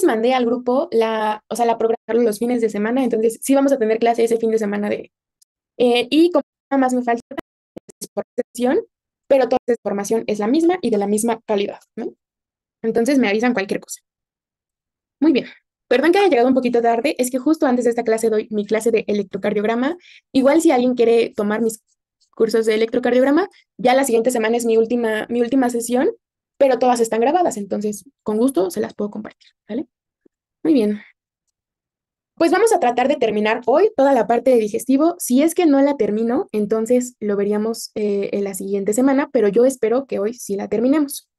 mandé al grupo la programaron los fines de semana, entonces sí vamos a tener clase ese fin de semana y como nada más me falta por sesión, pero toda esta información es la misma y de la misma calidad, ¿no? Entonces me avisan cualquier cosa. Muy bien. Perdón que haya llegado un poquito tarde, es que justo antes de esta clase doy mi clase de electrocardiograma. Igual si alguien quiere tomar mis cursos de electrocardiograma, ya la siguiente semana es mi última sesión, pero todas están grabadas, entonces con gusto se las puedo compartir, ¿vale? Muy bien. Pues vamos a tratar de terminar hoy toda la parte de digestivo. Si es que no la termino, entonces lo veríamos en la siguiente semana, pero yo espero que hoy sí la terminemos.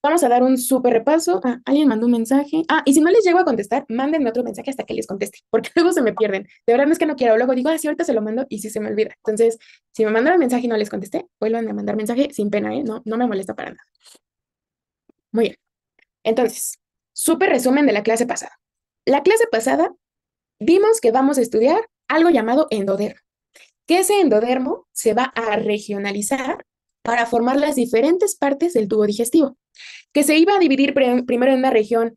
Vamos a dar un súper repaso. Ah, alguien mandó un mensaje. Ah, y si no les llego a contestar, mándenme otro mensaje hasta que les conteste, porque luego se me pierden. De verdad no es que no quiero, luego digo, ah, sí, ahorita se lo mando y sí se me olvida. Entonces, si me mandaron mensaje y no les contesté, vuelvan a mandar mensaje sin pena, ¿eh? No, no me molesta para nada. Muy bien. Entonces, súper resumen de la clase pasada. La clase pasada vimos que vamos a estudiar algo llamado endodermo, que ese endodermo se va a regionalizar para formar las diferentes partes del tubo digestivo, que se iba a dividir primero en una región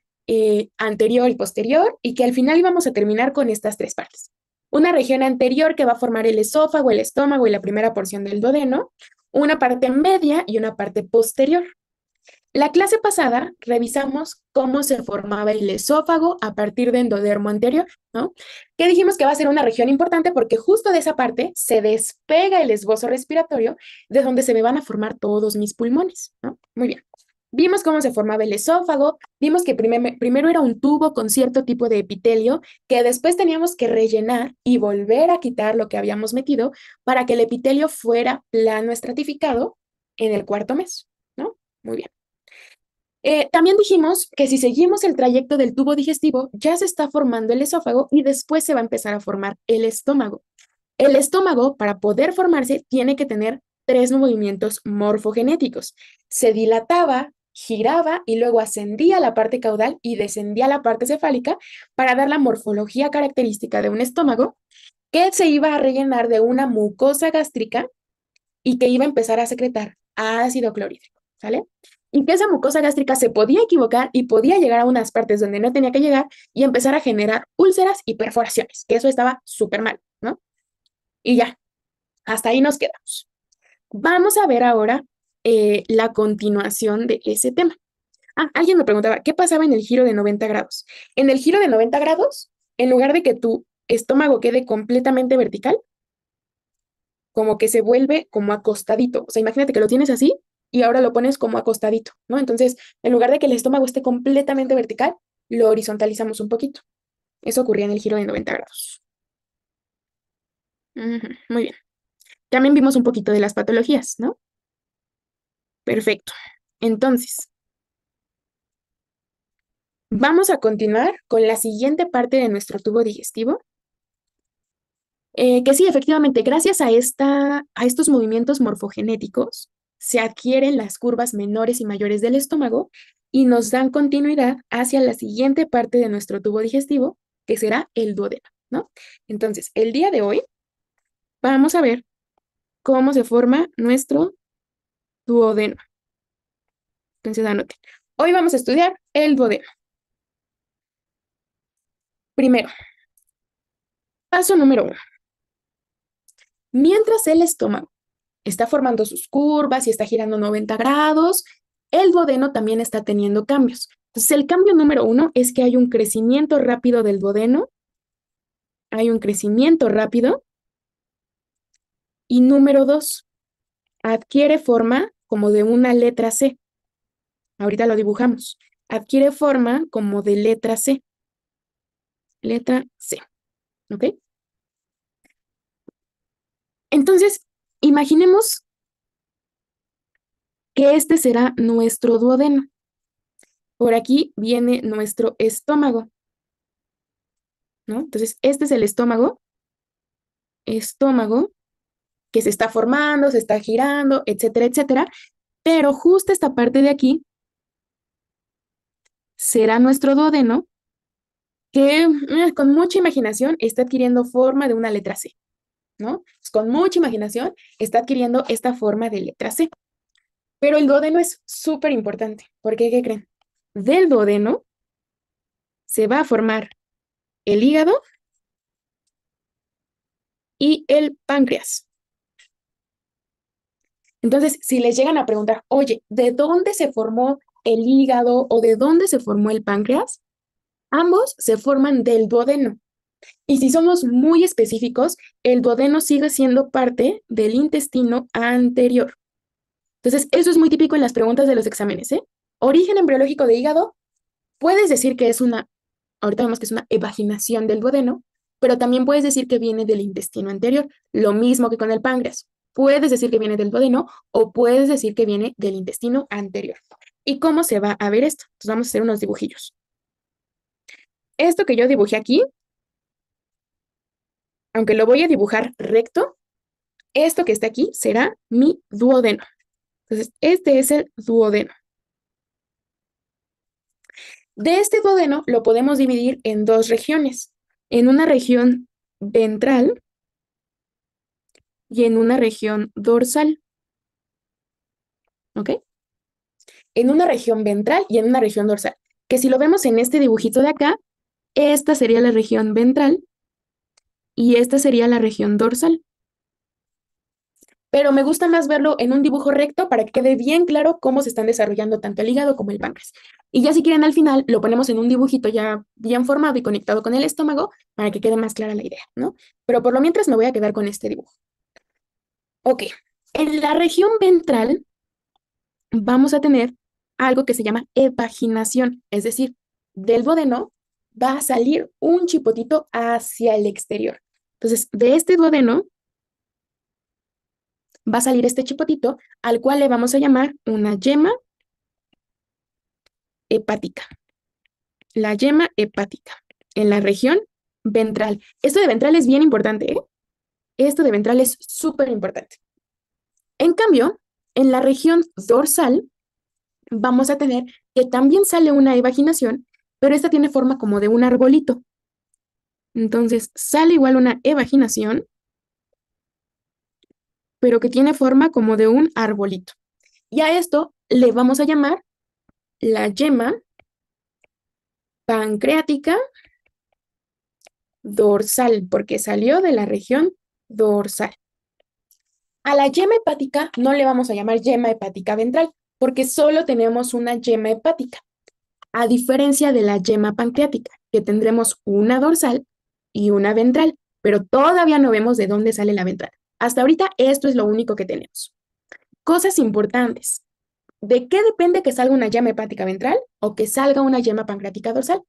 anterior y posterior, y que al final íbamos a terminar con estas tres partes. Una región anterior que va a formar el esófago, el estómago y la primera porción del duodeno, una parte media y una parte posterior. La clase pasada revisamos cómo se formaba el esófago a partir de endodermo anterior, ¿no? Que dijimos que va a ser una región importante porque justo de esa parte se despega el esbozo respiratorio de donde se me van a formar todos mis pulmones, ¿no? Muy bien. Vimos cómo se formaba el esófago, vimos que primero era un tubo con cierto tipo de epitelio que después teníamos que rellenar y volver a quitar lo que habíamos metido para que el epitelio fuera plano estratificado en el cuarto mes, ¿no? Muy bien. También dijimos que si seguimos el trayecto del tubo digestivo, ya se está formando el esófago y después se va a empezar a formar el estómago. El estómago, para poder formarse, tiene que tener tres movimientos morfogenéticos. Se dilataba, giraba y luego ascendía a la parte caudal y descendía a la parte cefálica para dar la morfología característica de un estómago que se iba a rellenar de una mucosa gástrica y que iba a empezar a secretar ácido clorhídrico, ¿sale? Y que esa mucosa gástrica se podía equivocar y podía llegar a unas partes donde no tenía que llegar y empezar a generar úlceras y perforaciones, que eso estaba súper mal, ¿no? Y ya, hasta ahí nos quedamos. Vamos a ver ahora la continuación de ese tema. Ah, alguien me preguntaba, ¿qué pasaba en el giro de 90 grados? En el giro de 90 grados, en lugar de que tu estómago quede completamente vertical, como que se vuelve como acostadito. O sea, imagínate que lo tienes así y ahora lo pones como acostadito, ¿no? Entonces, en lugar de que el estómago esté completamente vertical, lo horizontalizamos un poquito. Eso ocurría en el giro de 90 grados. Ujú, muy bien. También vimos un poquito de las patologías, ¿no? Perfecto. Entonces, vamos a continuar con la siguiente parte de nuestro tubo digestivo, que sí, efectivamente, gracias a estos movimientos morfogenéticos, se adquieren las curvas menores y mayores del estómago y nos dan continuidad hacia la siguiente parte de nuestro tubo digestivo, que será el duodeno, ¿no? Entonces, el día de hoy vamos a ver cómo se forma nuestro duodeno. Entonces, anoten. Hoy vamos a estudiar el duodeno. Primero, paso número 1. Mientras el estómago está formando sus curvas y está girando 90 grados, el duodeno también está teniendo cambios. Entonces, el cambio número 1 es que hay un crecimiento rápido del duodeno, hay un crecimiento rápido, y número 2, adquiere forma como de una letra C. Ahorita lo dibujamos. Adquiere forma como de letra C, ¿ok? Entonces, imaginemos que este será nuestro duodeno. Por aquí viene nuestro estómago, ¿no? Entonces, este es el estómago que se está formando, se está girando, etcétera, etcétera. Pero justo esta parte de aquí será nuestro duodeno que con mucha imaginación está adquiriendo forma de una letra C, ¿no? Pues con mucha imaginación está adquiriendo esta forma de letra C. Pero el duodeno es súper importante, porque ¿qué creen? Del duodeno se va a formar el hígado y el páncreas. Entonces, si les llegan a preguntar, oye, ¿de dónde se formó el hígado o de dónde se formó el páncreas? Ambos se forman del duodeno. Y si somos muy específicos, el duodeno sigue siendo parte del intestino anterior. Entonces, eso es muy típico en las preguntas de los exámenes, ¿eh? Origen embriológico de hígado, puedes decir que es ahorita vemos que es una evaginación del duodeno, pero también puedes decir que viene del intestino anterior, lo mismo que con el páncreas. Puedes decir que viene del duodeno o puedes decir que viene del intestino anterior. ¿Y cómo se va a ver esto? Entonces vamos a hacer unos dibujillos. Esto que yo dibujé aquí, aunque lo voy a dibujar recto, esto que está aquí será mi duodeno. Entonces, este es el duodeno. De este duodeno lo podemos dividir en dos regiones, en una región ventral y en una región dorsal, ¿ok? En una región ventral y en una región dorsal, que si lo vemos en este dibujito de acá, esta sería la región ventral y esta sería la región dorsal. Pero me gusta más verlo en un dibujo recto para que quede bien claro cómo se están desarrollando tanto el hígado como el páncreas. Y ya si quieren al final lo ponemos en un dibujito ya bien formado y conectado con el estómago para que quede más clara la idea, ¿no? Pero por lo mientras me voy a quedar con este dibujo. Ok, en la región ventral vamos a tener algo que se llama evaginación, es decir, del duodeno va a salir un chipotito hacia el exterior. Entonces, de este duodeno va a salir este chipotito al cual le vamos a llamar una yema hepática. La yema hepática en la región ventral. Esto de ventral es bien importante, ¿eh? Esto de ventral es súper importante. En cambio, en la región dorsal vamos a tener que también sale una evaginación, pero esta tiene forma como de un arbolito. Entonces, sale igual una evaginación, pero que tiene forma como de un arbolito. Y a esto le vamos a llamar la yema pancreática dorsal, porque salió de la región dorsal. A la yema hepática no le vamos a llamar yema hepática ventral, porque solo tenemos una yema hepática, a diferencia de la yema pancreática, que tendremos una dorsal y una ventral, pero todavía no vemos de dónde sale la ventral. Hasta ahorita esto es lo único que tenemos. Cosas importantes. ¿De qué depende que salga una yema hepática ventral o que salga una yema pancreática dorsal?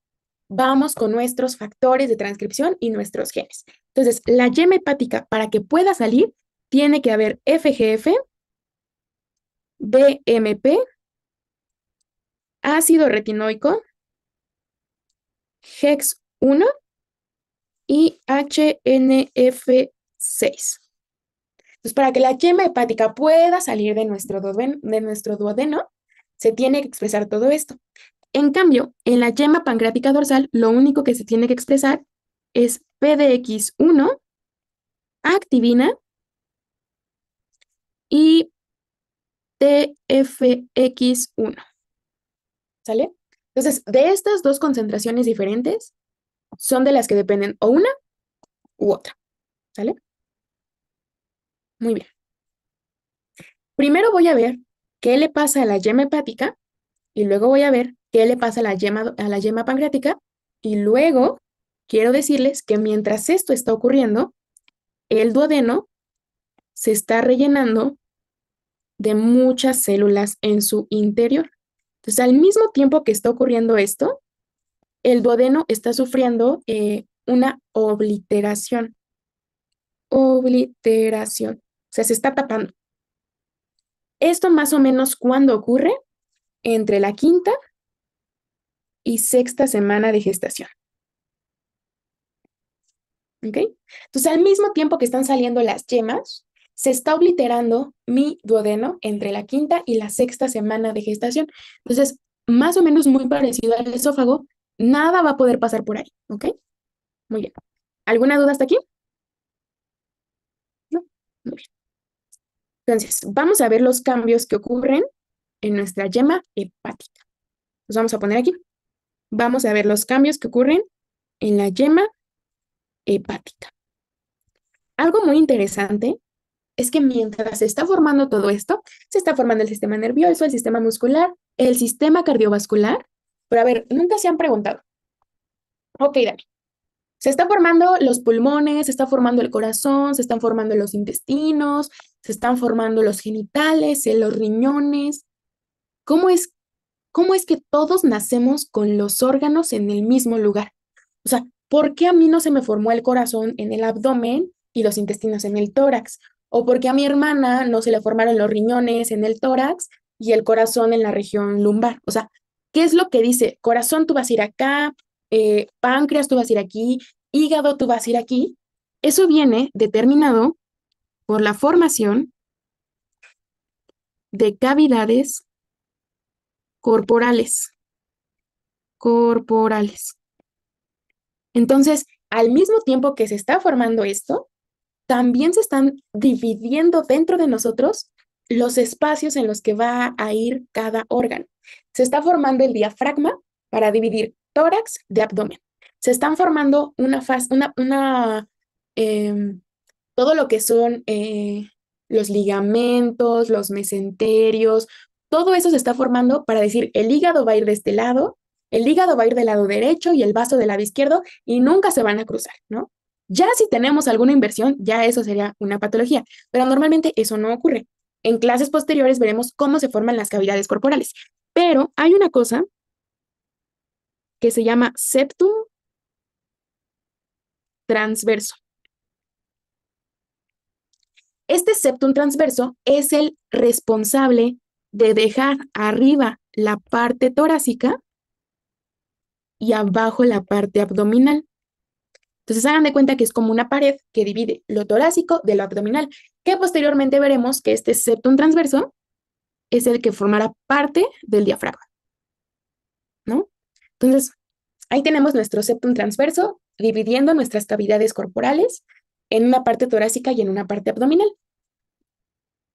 Vamos con nuestros factores de transcripción y nuestros genes. Entonces, la yema hepática, para que pueda salir, tiene que haber FGF, BMP, ácido retinoico, HEX1 y HNF6. Entonces, para que la yema hepática pueda salir de nuestro duodeno, se tiene que expresar todo esto. En cambio, en la yema pancreática dorsal, lo único que se tiene que expresar es PDX1, activina y TFX1. ¿Sale? Entonces, de estas dos concentraciones diferentes son de las que dependen o una u otra. ¿Sale? Muy bien. Primero voy a ver qué le pasa a la yema hepática y luego voy a ver qué le pasa a la yema pancreática y luego quiero decirles que mientras esto está ocurriendo, el duodeno se está rellenando de muchas células en su interior. Entonces, al mismo tiempo que está ocurriendo esto, el duodeno está sufriendo una obliteración. Obliteración. O sea, se está tapando. Esto más o menos cuando ocurre entre la quinta y sexta semana de gestación. ¿Ok? Entonces, al mismo tiempo que están saliendo las yemas, se está obliterando mi duodeno entre la quinta y la sexta semana de gestación. Entonces, más o menos muy parecido al esófago, nada va a poder pasar por ahí. ¿Ok? Muy bien. ¿Alguna duda hasta aquí? No. Muy bien. Entonces, vamos a ver los cambios que ocurren en nuestra yema hepática. Los vamos a poner aquí. vamos a ver los cambios que ocurren en la yema hepática. Algo muy interesante es que mientras se está formando todo esto, se está formando el sistema nervioso, el sistema muscular, el sistema cardiovascular. Pero a ver, nunca se han preguntado, ok, Dani, se están formando los pulmones, se está formando el corazón, se están formando los intestinos, se están formando los genitales, los riñones. ¿Cómo es, cómo es que todos nacemos con los órganos en el mismo lugar? O sea, ¿por qué a mí no se me formó el corazón en el abdomen y los intestinos en el tórax? ¿O por qué a mi hermana no se le formaron los riñones en el tórax y el corazón en la región lumbar? O sea, ¿qué es lo que dice? Corazón, tú vas a ir acá, páncreas, tú vas a ir aquí, hígado, tú vas a ir aquí. Eso viene determinado por la formación de cavidades corporales. Corporales. Entonces, al mismo tiempo que se está formando esto, también se están dividiendo dentro de nosotros los espacios en los que va a ir cada órgano. Se está formando el diafragma para dividir tórax de abdomen. Se están formando em, todo lo que son los ligamentos, los mesenterios, todo eso se está formando para decir el hígado va a ir de este lado, el hígado va a ir del lado derecho y el vaso del lado izquierdo y nunca se van a cruzar, ¿no? Ya si tenemos alguna inversión, ya eso sería una patología, pero normalmente eso no ocurre. En clases posteriores veremos cómo se forman las cavidades corporales, pero hay una cosa que se llama septum transverso. Este septum transverso es el responsable de dejar arriba la parte torácica y abajo la parte abdominal. Entonces hagan de cuenta que es como una pared que divide lo torácico de lo abdominal, que posteriormente veremos que este septum transverso es el que formará parte del diafragma, ¿no? Entonces, ahí tenemos nuestro septum transverso dividiendo nuestras cavidades corporales en una parte torácica y en una parte abdominal.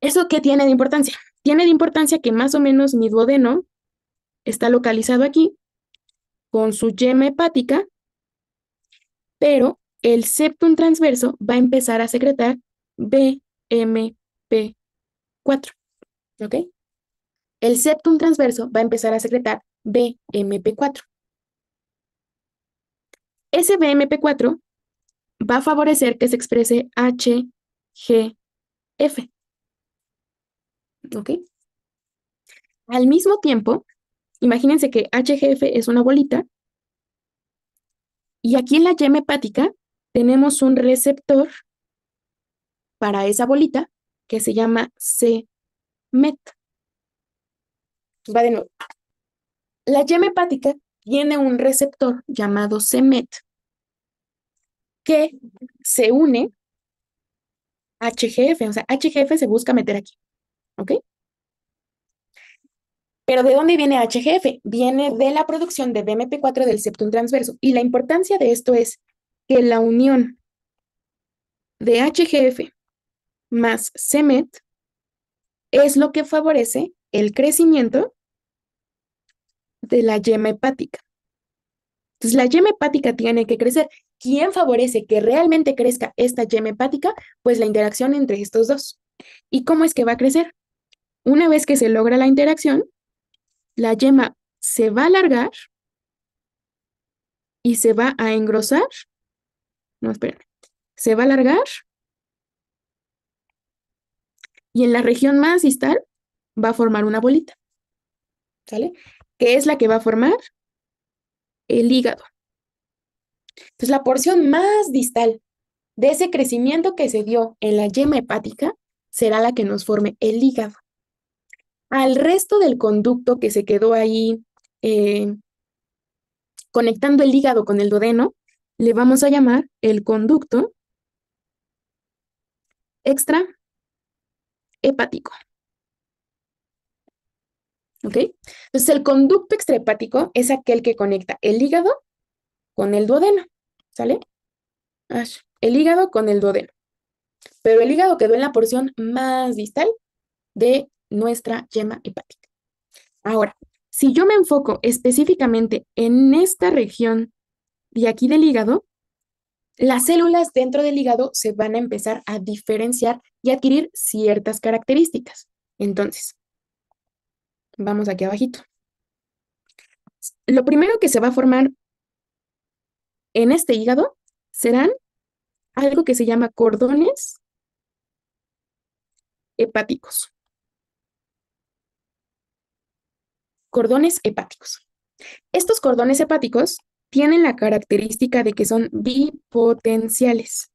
¿Eso qué tiene de importancia? Tiene de importancia que más o menos mi duodeno está localizado aquí con su yema hepática, pero el septum transverso va a empezar a secretar BMP4, ¿ok? El septum transverso va a empezar a secretar BMP4. Ese BMP4 va a favorecer que se exprese HGF, ¿ok? Al mismo tiempo, imagínense que HGF es una bolita y aquí en la yema hepática tenemos un receptor para esa bolita que se llama c-MET. Va de nuevo. La yema hepática tiene un receptor llamado c-MET que se une a HGF, o sea, HGF se busca meter aquí, ¿ok? Pero ¿de dónde viene HGF? Viene de la producción de BMP4 del septum transverso. Y la importancia de esto es que la unión de HGF más c-MET es lo que favorece el crecimiento de la yema hepática. Entonces, la yema hepática tiene que crecer. ¿Quién favorece que realmente crezca esta yema hepática? Pues la interacción entre estos dos. ¿Y cómo es que va a crecer? Una vez que se logra la interacción, la yema se va a alargar y se va a engrosar. No, espérame. Se va a alargar y en la región más distal va a formar una bolita, ¿sale? Que es la que va a formar el hígado. Entonces, la porción más distal de ese crecimiento que se dio en la yema hepática será la que nos forme el hígado. Al resto del conducto que se quedó ahí eh, conectando el hígado con el duodeno, le vamos a llamar el conducto extrahepático. ¿Ok? Entonces, el conducto extrahepático es aquel que conecta el hígado con el duodeno. ¿Sale? El hígado con el duodeno. Pero el hígado quedó en la porción más distal de nuestra yema hepática. Ahora, Si yo me enfoco específicamente en esta región de aquí del hígado, las células dentro del hígado se van a empezar a diferenciar y adquirir ciertas características. Entonces, vamos aquí abajito. Lo primero que se va a formar en este hígado serán algo que se llama cordones hepáticos. Cordones hepáticos. Estos cordones hepáticos tienen la característica de que son bipotenciales.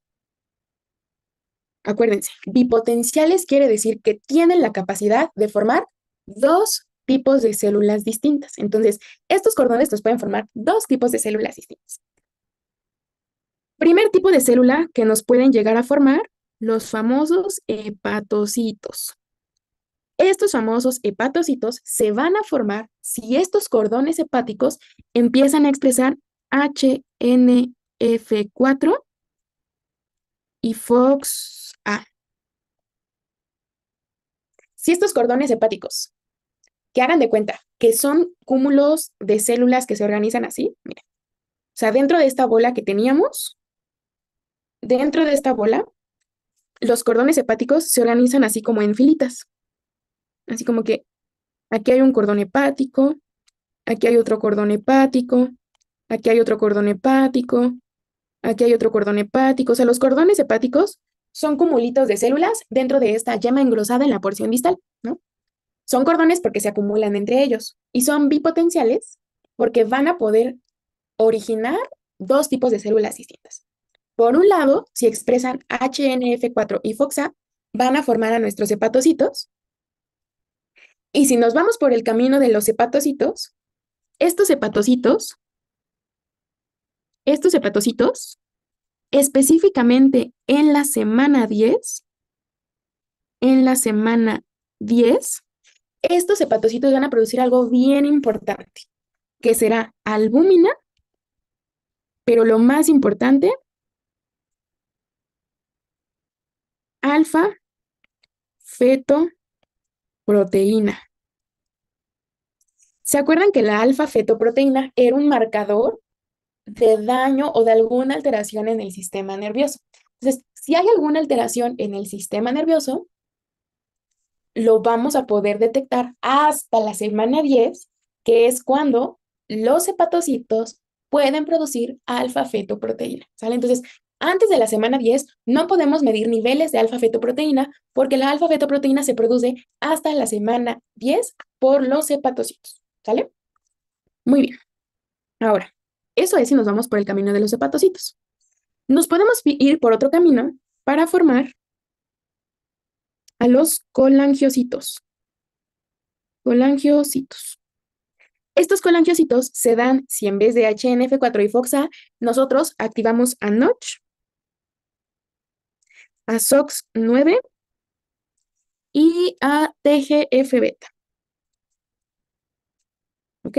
Acuérdense, bipotenciales quiere decir que tienen la capacidad de formar dos tipos de células distintas. Entonces, estos cordones nos pueden formar dos tipos de células distintas. Primer tipo de célula que nos pueden llegar a formar, los famosos hepatocitos. Estos famosos hepatocitos se van a formar si estos cordones hepáticos empiezan a expresar HNF4 y FOXA. Si estos cordones hepáticos, que hagan de cuenta que son cúmulos de células que se organizan así, miren, o sea, dentro de esta bola que teníamos, dentro de esta bola, los cordones hepáticos se organizan así como en filitas, así como que aquí hay un cordón hepático, aquí hay otro cordón hepático, aquí hay otro cordón hepático, aquí hay otro cordón hepático. O sea, los cordones hepáticos son cumulitos de células dentro de esta yema engrosada en la porción distal, ¿no? Son cordones porque se acumulan entre ellos y son bipotenciales porque van a poder originar dos tipos de células distintas. Por un lado, si expresan HNF4 y FOXA, van a formar a nuestros hepatocitos. Y si nos vamos por el camino de los hepatocitos, estos hepatocitos, específicamente en la semana 10, estos hepatocitos van a producir algo bien importante, que será albúmina, pero lo más importante, alfa fetoproteína. ¿Se acuerdan que la alfa fetoproteína era un marcador de daño o de alguna alteración en el sistema nervioso? Entonces, si hay alguna alteración en el sistema nervioso, lo vamos a poder detectar hasta la semana 10, que es cuando los hepatocitos pueden producir alfa-fetoproteína, ¿sale? Entonces, antes de la semana 10 no podemos medir niveles de alfa-fetoproteína porque la alfa-fetoproteína se produce hasta la semana 10 por los hepatocitos, ¿sale? Muy bien. Ahora, eso es si nos vamos por el camino de los hepatocitos. Nos podemos ir por otro camino para formar a los colangiocitos. Colangiocitos. Estos colangiocitos se dan si en vez de HNF4 y FOXA, nosotros activamos a Notch, a SOX9 y a TGF-beta. ¿Ok?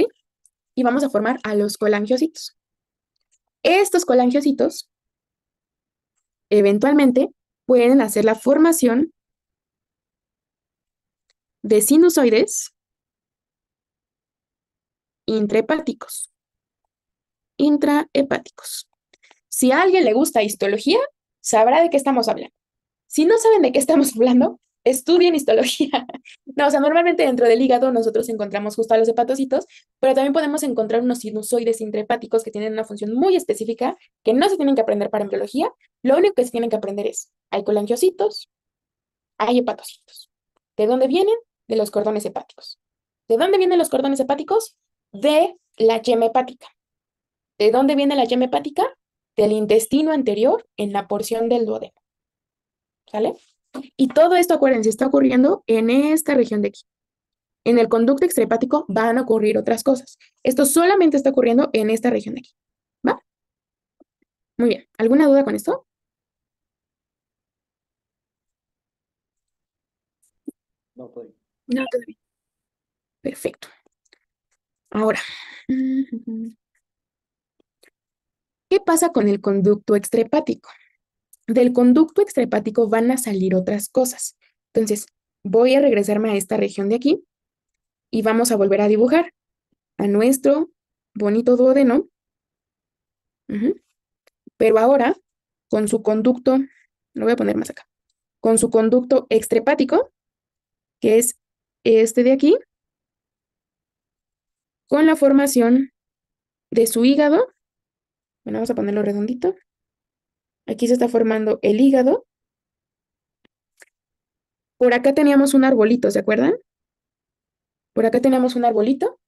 Y vamos a formar a los colangiocitos. Estos colangiocitos eventualmente pueden hacer la formación de sinusoides intrahepáticos. Si a alguien le gusta histología, sabrá de qué estamos hablando. Si no saben de qué estamos hablando, estudien histología. No, o sea, normalmente dentro del hígado nosotros encontramos justo a los hepatocitos, pero también podemos encontrar unos sinusoides intrahepáticos que tienen una función muy específica que no se tienen que aprender para embriología. Lo único que se tienen que aprender es, hay colangiocitos, hay hepatocitos. ¿De dónde vienen? De los cordones hepáticos. ¿De dónde vienen los cordones hepáticos? De la yema hepática. ¿De dónde viene la yema hepática? Del intestino anterior en la porción del duodeno. ¿Sale? Y todo esto, acuérdense, está ocurriendo en esta región de aquí. En el conducto extrahepático van a ocurrir otras cosas. Esto solamente está ocurriendo en esta región de aquí. ¿Va? Muy bien. ¿Alguna duda con esto? No, todavía. No, todavía. Perfecto. Ahora, ¿qué pasa con el conducto extrahepático? Del conducto extrahepático van a salir otras cosas. Entonces, voy a regresarme a esta región de aquí y vamos a volver a dibujar. a nuestro bonito duodeno. Pero ahora, con su conducto, lo voy a poner más acá, con su conducto extrahepático, que es este de aquí, con la formación de su hígado. Bueno, vamos a ponerlo redondito. Aquí se está formando el hígado. Por acá teníamos un arbolito, ¿se acuerdan? Por acá teníamos un arbolito.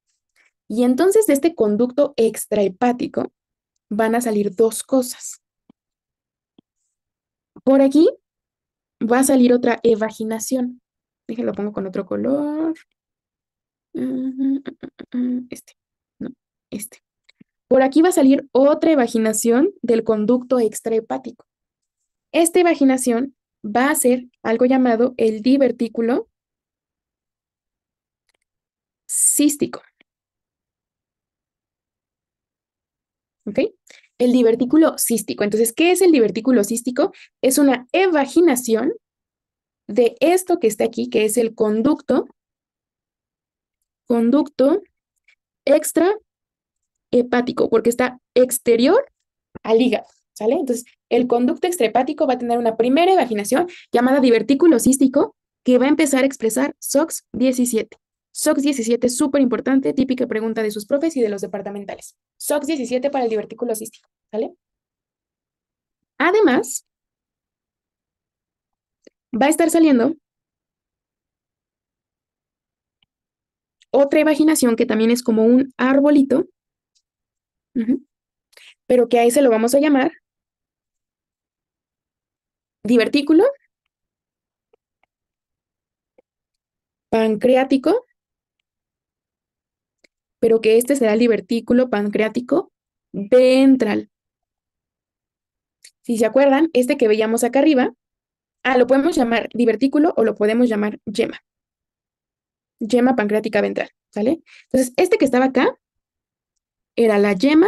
Y entonces de este conducto extrahepático van a salir dos cosas. Por aquí va a salir otra evaginación. Déjenlo pongo con otro color. Este. No, este. Por aquí va a salir otra evaginación del conducto extrahepático. Esta evaginación va a ser algo llamado el divertículo cístico. ¿Ok? El divertículo cístico. Entonces, ¿qué es el divertículo cístico? Es una evaginación de esto que está aquí, que es el conducto extrahepático, porque está exterior al hígado, ¿sale? Entonces, el conducto extrahepático va a tener una primera evaginación llamada divertículo cístico que va a empezar a expresar SOX17. SOX17 es súper importante, típica pregunta de sus profes y de los departamentales. SOX17 para el divertículo cístico, ¿sale? Además, va a estar saliendo otra evaginación que también es como un arbolito, pero que a ese lo vamos a llamar divertículo pancreático, pero que este será el divertículo pancreático ventral. Si se acuerdan, este que veíamos acá arriba, lo podemos llamar divertículo o lo podemos llamar yema pancreática ventral, ¿sale? Entonces, este que estaba acá era la yema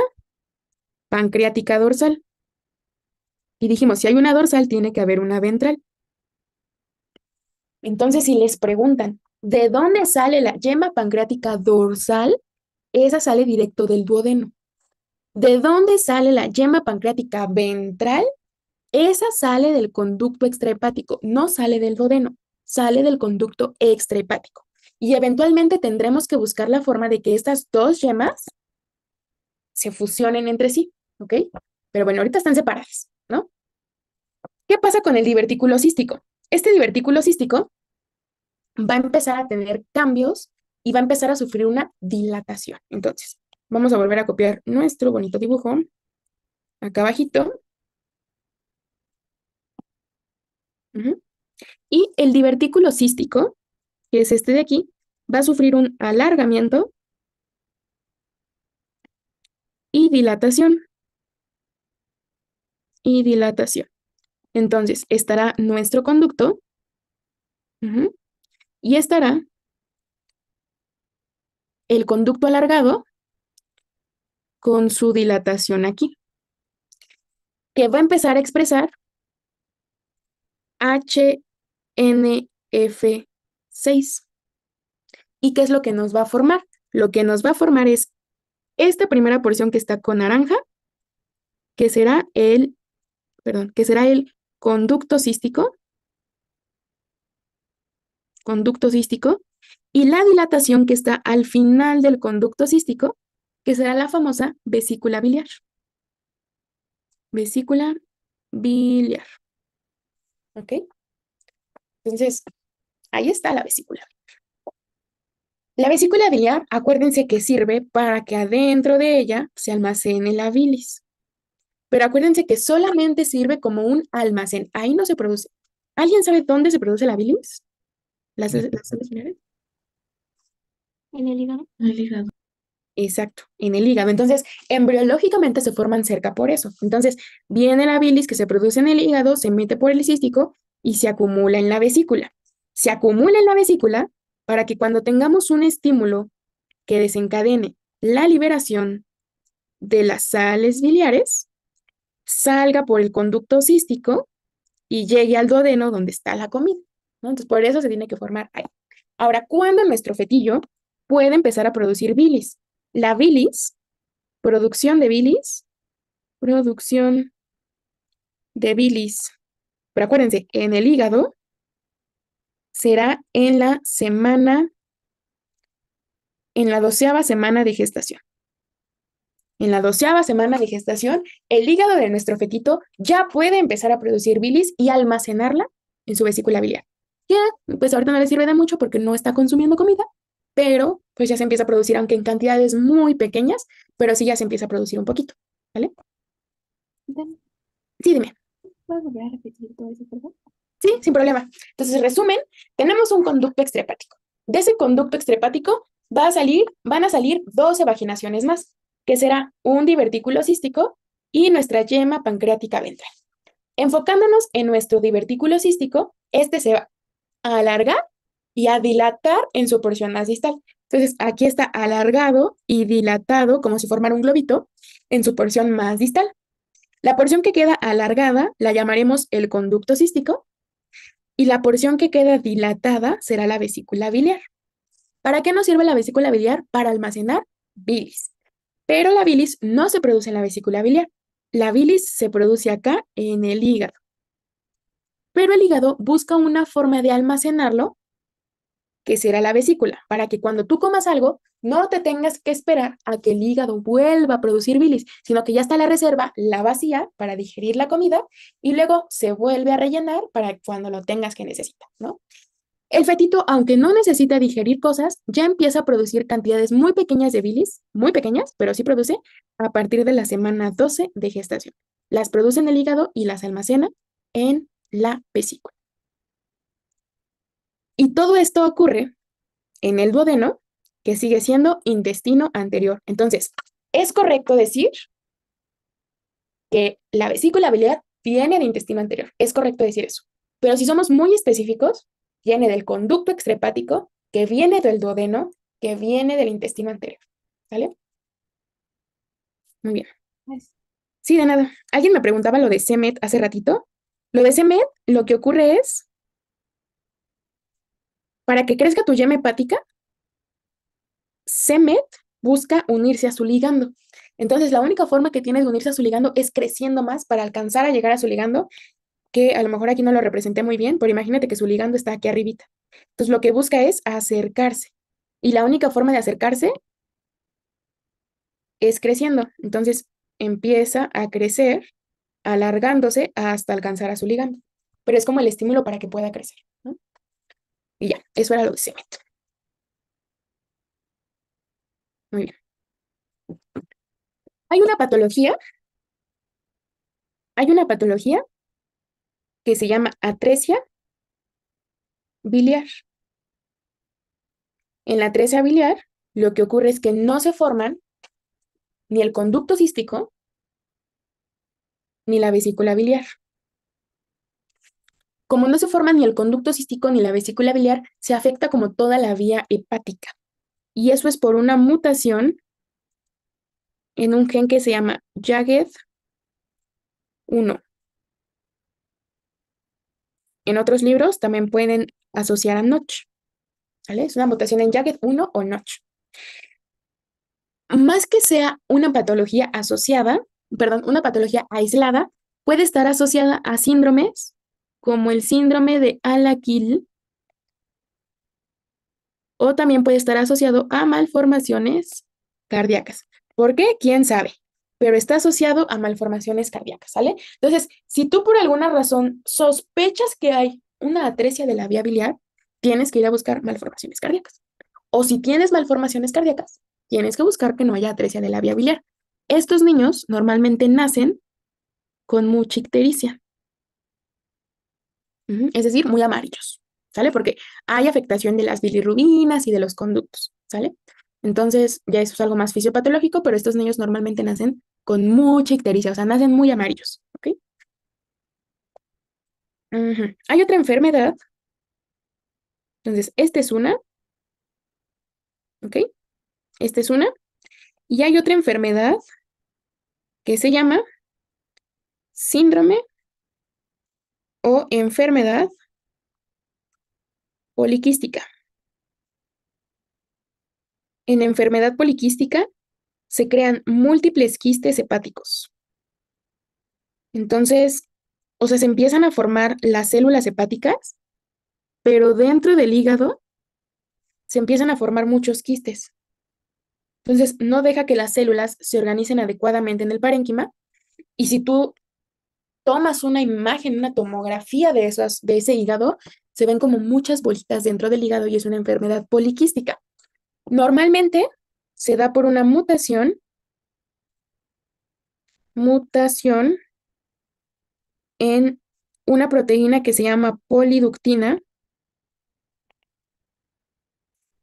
pancreática dorsal. Y dijimos, si hay una dorsal, tiene que haber una ventral. Entonces, si les preguntan, ¿de dónde sale la yema pancreática dorsal? Esa sale directo del duodeno. ¿De dónde sale la yema pancreática ventral? Esa sale del conducto extrahepático, no sale del duodeno, sale del conducto extrahepático. Y eventualmente tendremos que buscar la forma de que estas dos yemas se fusionen entre sí, ¿ok? Pero bueno, ahorita están separadas, ¿no? ¿Qué pasa con el divertículo cístico? Este divertículo cístico va a empezar a tener cambios y va a empezar a sufrir una dilatación. Entonces, vamos a volver a copiar nuestro bonito dibujo acá abajito. Y el divertículo cístico, que es este de aquí, va a sufrir un alargamiento y dilatación. Y dilatación. Entonces, estará nuestro conducto y estará el conducto alargado con su dilatación aquí, que va a empezar a expresar HNF6. ¿Y qué es lo que nos va a formar? Lo que nos va a formar es esta primera porción que está con naranja, que será el conducto cístico, y la dilatación que está al final del conducto cístico, que será la famosa vesícula biliar. Vesícula biliar. ¿Ok? Entonces, ahí está la vesícula. La vesícula biliar, acuérdense que sirve para que adentro de ella se almacene la bilis. Pero acuérdense que solamente sirve como un almacén. Ahí no se produce. ¿Alguien sabe dónde se produce la bilis? ¿Las sales biliares? En el hígado. En el hígado. Exacto, en el hígado. Entonces, embriológicamente se forman cerca por eso. Entonces, viene la bilis que se produce en el hígado, se mete por el cístico y se acumula en la vesícula. Se acumula en la vesícula para que cuando tengamos un estímulo que desencadene la liberación de las sales biliares, salga por el conducto cístico y llegue al duodeno donde está la comida, ¿no? Entonces, por eso se tiene que formar ahí. Ahora, ¿cuándo nuestro fetillo puede empezar a producir bilis? la bilis, producción de bilis, pero acuérdense, en el hígado será en la 12ª semana de gestación. En la 12ª semana de gestación, el hígado de nuestro fetito ya puede empezar a producir bilis y almacenarla en su vesícula biliar. Ya, pues ahorita no le sirve de mucho porque no está consumiendo comida, pero pues ya se empieza a producir, aunque en cantidades muy pequeñas, pero sí ya se empieza a producir un poquito, ¿vale? Sí, dime. ¿Puedes volver a repetir todo eso, por favor? Sí, sin problema. Entonces, resumen, tenemos un conducto extrahepático. De ese conducto extrahepático van a salir 12 vaginaciones más, que será un divertículo cístico y nuestra yema pancreática ventral. Enfocándonos en nuestro divertículo cístico, este se va a alargar y a dilatar en su porción más distal. Entonces, aquí está alargado y dilatado como si formara un globito en su porción más distal. La porción que queda alargada la llamaremos el conducto cístico y la porción que queda dilatada será la vesícula biliar. ¿Para qué nos sirve la vesícula biliar? Para almacenar bilis. Pero la bilis no se produce en la vesícula biliar. La bilis se produce acá en el hígado. Pero el hígado busca una forma de almacenarlo, que será la vesícula, para que cuando tú comas algo, no te tengas que esperar a que el hígado vuelva a producir bilis, sino que ya está la reserva, la vacía para digerir la comida y luego se vuelve a rellenar para cuando lo tengas que necesitar, ¿no? El fetito, aunque no necesita digerir cosas, ya empieza a producir cantidades muy pequeñas de bilis, muy pequeñas, pero sí produce a partir de la semana 12 de gestación. Las produce en el hígado y las almacena en la vesícula. Y todo esto ocurre en el duodeno, que sigue siendo intestino anterior. Entonces, es correcto decir que la vesícula biliar viene del intestino anterior. Es correcto decir eso. Pero si somos muy específicos, viene del conducto extrahepático, que viene del duodeno, que viene del intestino anterior. ¿Vale? Muy bien. Sí, de nada. Alguien me preguntaba lo de CEMET hace ratito. Lo de CEMET, lo que ocurre es, para que crezca tu yema hepática, CEMET busca unirse a su ligando. Entonces, la única forma que tiene de unirse a su ligando es creciendo más para alcanzar a llegar a su ligando, que a lo mejor aquí no lo representé muy bien, pero imagínate que su ligando está aquí arribita. Entonces, lo que busca es acercarse. Y la única forma de acercarse es creciendo. Entonces, empieza a crecer, alargándose hasta alcanzar a su ligando. Pero es como el estímulo para que pueda crecer, ¿no? Y ya, eso era lo de CEMET. Muy bien. Hay una patología que se llama atresia biliar. En la atresia biliar, lo que ocurre es que no se forman ni el conducto cístico ni la vesícula biliar. Como no se forma ni el conducto cístico ni la vesícula biliar, se afecta como toda la vía hepática. Y eso es por una mutación en un gen que se llama JAGED1. En otros libros también pueden asociar a Notch. ¿Vale? Es una mutación en JAGED1 o Notch. Más que sea una patología asociada, perdón, una patología aislada, puede estar asociada a síndromes como el síndrome de Alaquil, o también puede estar asociado a malformaciones cardíacas. ¿Por qué? ¿Quién sabe? Pero está asociado a malformaciones cardíacas, ¿sale? Entonces, si tú por alguna razón sospechas que hay una atresia de la vía biliar, tienes que ir a buscar malformaciones cardíacas. O si tienes malformaciones cardíacas, tienes que buscar que no haya atresia de la vía biliar. Estos niños normalmente nacen con mucha ictericia, es decir, muy amarillos, ¿sale? Porque hay afectación de las bilirrubinas y de los conductos, ¿sale? Entonces, ya eso es algo más fisiopatológico, pero estos niños normalmente nacen con mucha ictericia, o sea, nacen muy amarillos, ¿ok? Hay otra enfermedad, entonces, esta es una, ¿ok? Esta es una, y hay otra enfermedad que se llama síndrome o enfermedad poliquística. En enfermedad poliquística se crean múltiples quistes hepáticos. Entonces, o sea, se empiezan a formar las células hepáticas, pero dentro del hígado se empiezan a formar muchos quistes. Entonces, no deja que las células se organicen adecuadamente en el parénquima. Y si tú tomas una imagen, una tomografía de ese hígado, se ven como muchas bolitas dentro del hígado y es una enfermedad poliquística. Normalmente se da por una mutación en una proteína que se llama poliductina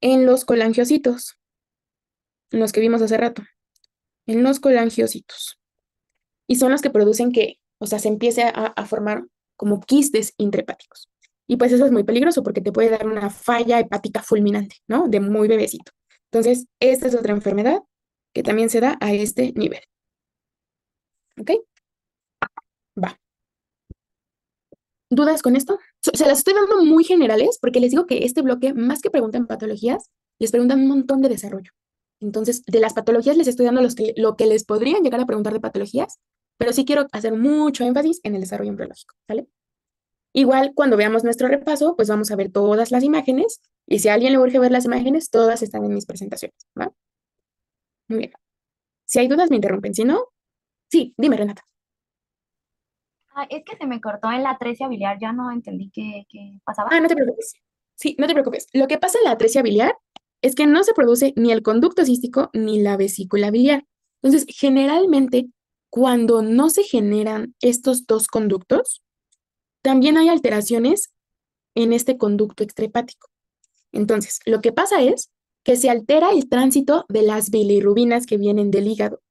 en los colangiocitos, en los que vimos hace rato, en los colangiocitos. Y son los que producen que, o sea, se empiece a formar como quistes intrahepáticos. Y pues eso es muy peligroso porque te puede dar una falla hepática fulminante, ¿no? De muy bebecito. Entonces, esta es otra enfermedad que también se da a este nivel. ¿Ok? Va. ¿Dudas con esto? Se las estoy dando muy generales porque les digo que este bloque, más que preguntan patologías, les preguntan un montón de desarrollo. Entonces, de las patologías les estoy dando lo que les podrían llegar a preguntar de patologías, pero sí quiero hacer mucho énfasis en el desarrollo embriológico, ¿vale? Igual, cuando veamos nuestro repaso, pues vamos a ver todas las imágenes y si a alguien le urge ver las imágenes, todas están en mis presentaciones, ¿va? Muy bien. Si hay dudas, me interrumpen. Si no, sí, dime, Renata. Es que se me cortó en la atresia biliar, ya no entendí qué pasaba. Ah, no te preocupes. Sí, no te preocupes. Lo que pasa en la atresia biliar es que no se produce ni el conducto cístico ni la vesícula biliar. Entonces, generalmente, cuando no se generan estos dos conductos, también hay alteraciones en este conducto extrahepático. Entonces, lo que pasa es que se altera el tránsito de las bilirrubinas que vienen del hígado.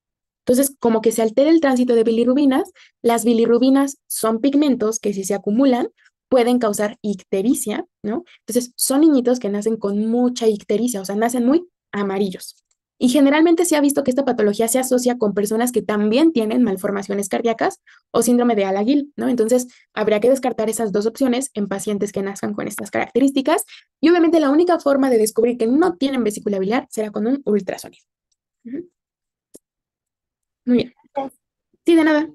Entonces, como que se altera el tránsito de bilirrubinas, las bilirrubinas son pigmentos que si se acumulan pueden causar ictericia, ¿no? Entonces, son niñitos que nacen con mucha ictericia, o sea, nacen muy amarillos. Y generalmente se ha visto que esta patología se asocia con personas que también tienen malformaciones cardíacas o síndrome de Alaguil, ¿no? Entonces, habría que descartar esas dos opciones en pacientes que nazcan con estas características. Y obviamente la única forma de descubrir que no tienen vesícula biliar será con un ultrasonido. Ujú. Muy bien. Sí, de nada.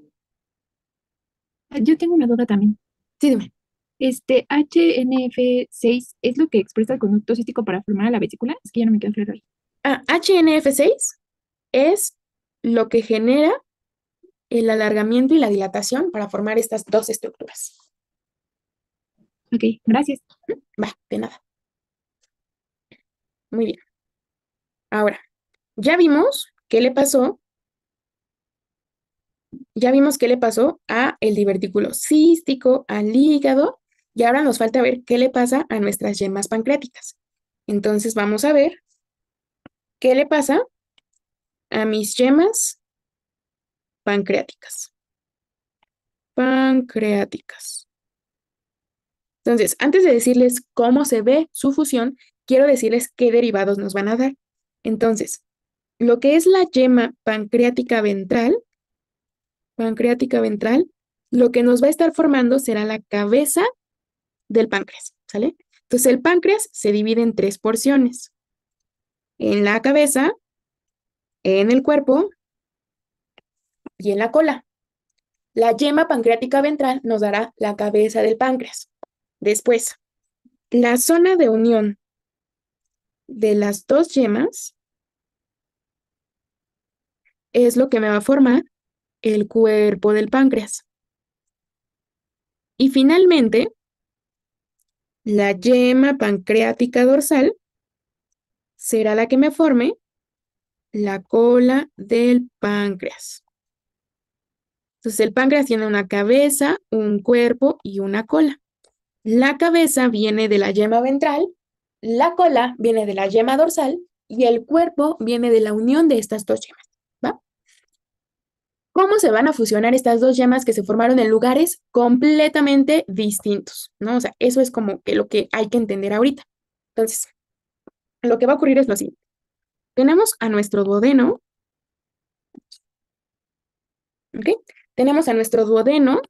Yo tengo una duda también. Sí, dime. HNF6 es lo que expresa el conducto cístico para formar a la vesícula. Es que ya no me queda claro ahí. HNF6 es lo que genera el alargamiento y la dilatación para formar estas dos estructuras. Ok, gracias. Va, de nada. Muy bien. Ahora, ya vimos qué le pasó. Ya vimos qué le pasó a el divertículo cístico, al hígado, y ahora nos falta ver qué le pasa a nuestras yemas pancreáticas. Entonces vamos a ver qué le pasa a mis yemas pancreáticas. Pancreáticas. Entonces, antes de decirles cómo se ve su fusión, quiero decirles qué derivados nos van a dar. Entonces, lo que es la yema pancreática ventral, lo que nos va a estar formando será la cabeza del páncreas, ¿sale? Entonces, el páncreas se divide en tres porciones. En la cabeza, en el cuerpo y en la cola. La yema pancreática ventral nos dará la cabeza del páncreas. Después, la zona de unión de las dos yemas es lo que me va a formar el cuerpo del páncreas. Y finalmente, la yema pancreática dorsal será la que me forme la cola del páncreas. Entonces, el páncreas tiene una cabeza, un cuerpo y una cola. La cabeza viene de la yema ventral, la cola viene de la yema dorsal y el cuerpo viene de la unión de estas dos yemas, ¿va? ¿Cómo se van a fusionar estas dos yemas que se formaron en lugares completamente distintos, ¿no? O sea, eso es como que lo que hay que entender ahorita. Entonces, lo que va a ocurrir es lo siguiente. Tenemos a nuestro duodeno, ¿ok? Tenemos a nuestro duodeno.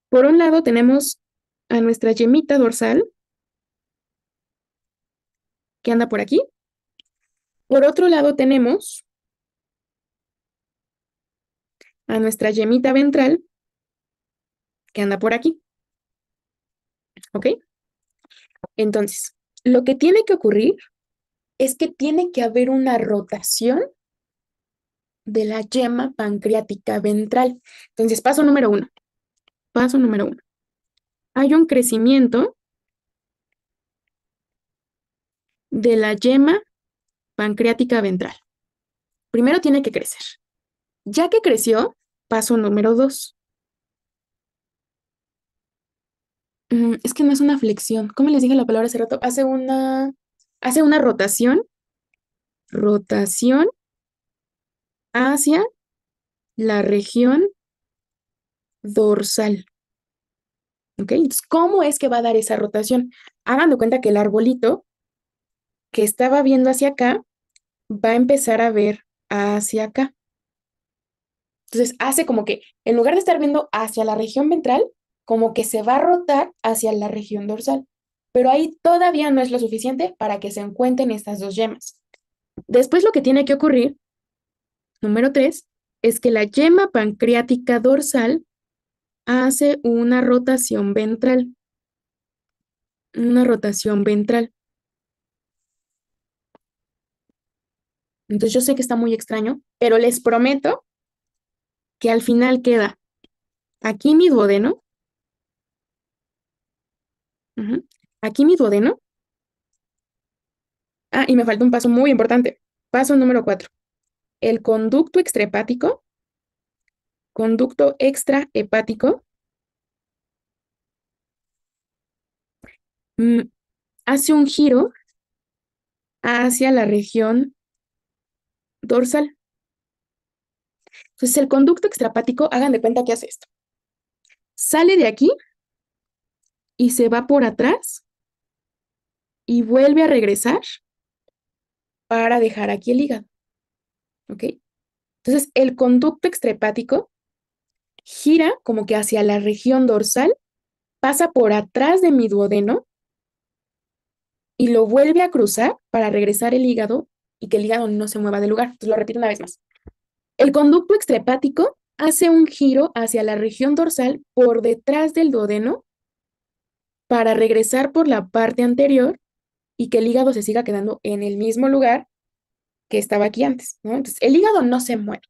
Por un lado tenemos a nuestra yemita dorsal, que anda por aquí. Por otro lado tenemos a nuestra yemita ventral que anda por aquí, ¿ok? Entonces, lo que tiene que ocurrir es que tiene que haber una rotación de la yema pancreática ventral. Entonces, paso número uno. Paso número uno. Hay un crecimiento de la yema pancreática ventral. Primero tiene que crecer. Ya que creció, paso número dos. Es que no es una flexión. ¿Cómo les dije la palabra hace rato? Hace una rotación hacia la región dorsal. ¿Ok? Entonces, ¿cómo es que va a dar esa rotación? Hagan de cuenta que el arbolito que estaba viendo hacia acá va a empezar a ver hacia acá. Entonces, hace como que, en lugar de estar viendo hacia la región ventral, como que se va a rotar hacia la región dorsal. Pero ahí todavía no es lo suficiente para que se encuentren estas dos yemas. Después lo que tiene que ocurrir, número 3, es que la yema pancreática dorsal hace una rotación ventral. Una rotación ventral. Entonces yo sé que está muy extraño, pero les prometo que al final queda aquí mi duodeno. Ujú, aquí mi duodeno. Ah, y me falta un paso muy importante. Paso número 4. El conducto extrahepático, mm, hace un giro hacia la región dorsal. Entonces, el conducto extrahepático, hagan de cuenta que hace esto. Sale de aquí y se va por atrás y vuelve a regresar para dejar aquí el hígado. ¿Ok? Entonces, el conducto extrahepático gira como que hacia la región dorsal, pasa por atrás de mi duodeno y lo vuelve a cruzar para regresar el hígado y que el hígado no se mueva del lugar. Entonces lo repito una vez más. El conducto extrahepático hace un giro hacia la región dorsal por detrás del duodeno para regresar por la parte anterior y que el hígado se siga quedando en el mismo lugar que estaba aquí antes, ¿no? Entonces, el hígado no se mueve,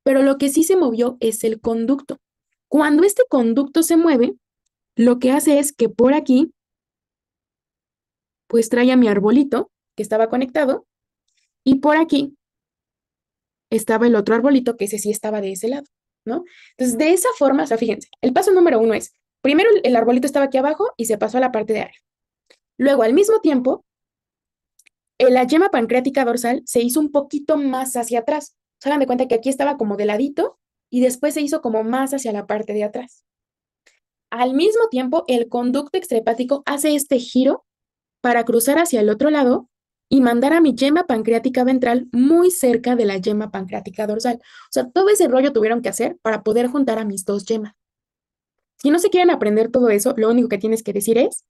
pero lo que sí se movió es el conducto. Cuando este conducto se mueve, lo que hace es que por aquí, pues trae a mi arbolito que estaba conectado y por aquí estaba el otro arbolito que ese sí estaba de ese lado, ¿no? Entonces, de esa forma, o sea, fíjense, el paso número uno es, primero el arbolito estaba aquí abajo y se pasó a la parte de arriba. Luego, al mismo tiempo, la yema pancreática dorsal se hizo un poquito más hacia atrás. Se hagan de cuenta que aquí estaba como de ladito y después se hizo como más hacia la parte de atrás. Al mismo tiempo, el conducto extrahepático hace este giro para cruzar hacia el otro lado y mandar a mi yema pancreática ventral muy cerca de la yema pancreática dorsal. O sea, todo ese rollo tuvieron que hacer para poder juntar a mis dos yemas. Si no se quieren aprender todo eso, lo único que tienes que decir es,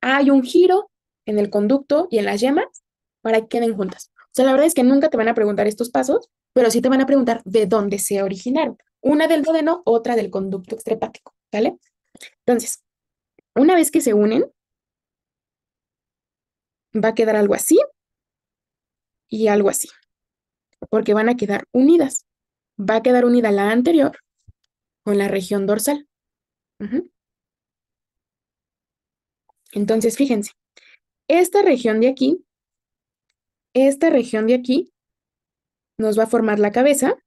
hay un giro en el conducto y en las yemas para que queden juntas. O sea, la verdad es que nunca te van a preguntar estos pasos, pero sí te van a preguntar de dónde se originaron. Una del duodeno, otra del conducto extrahepático, ¿vale? Entonces, una vez que se unen, va a quedar algo así y algo así, porque van a quedar unidas. Va a quedar unida la anterior con la región dorsal. Ujú. Entonces, fíjense, esta región de aquí, esta región de aquí, nos va a formar la cabeza,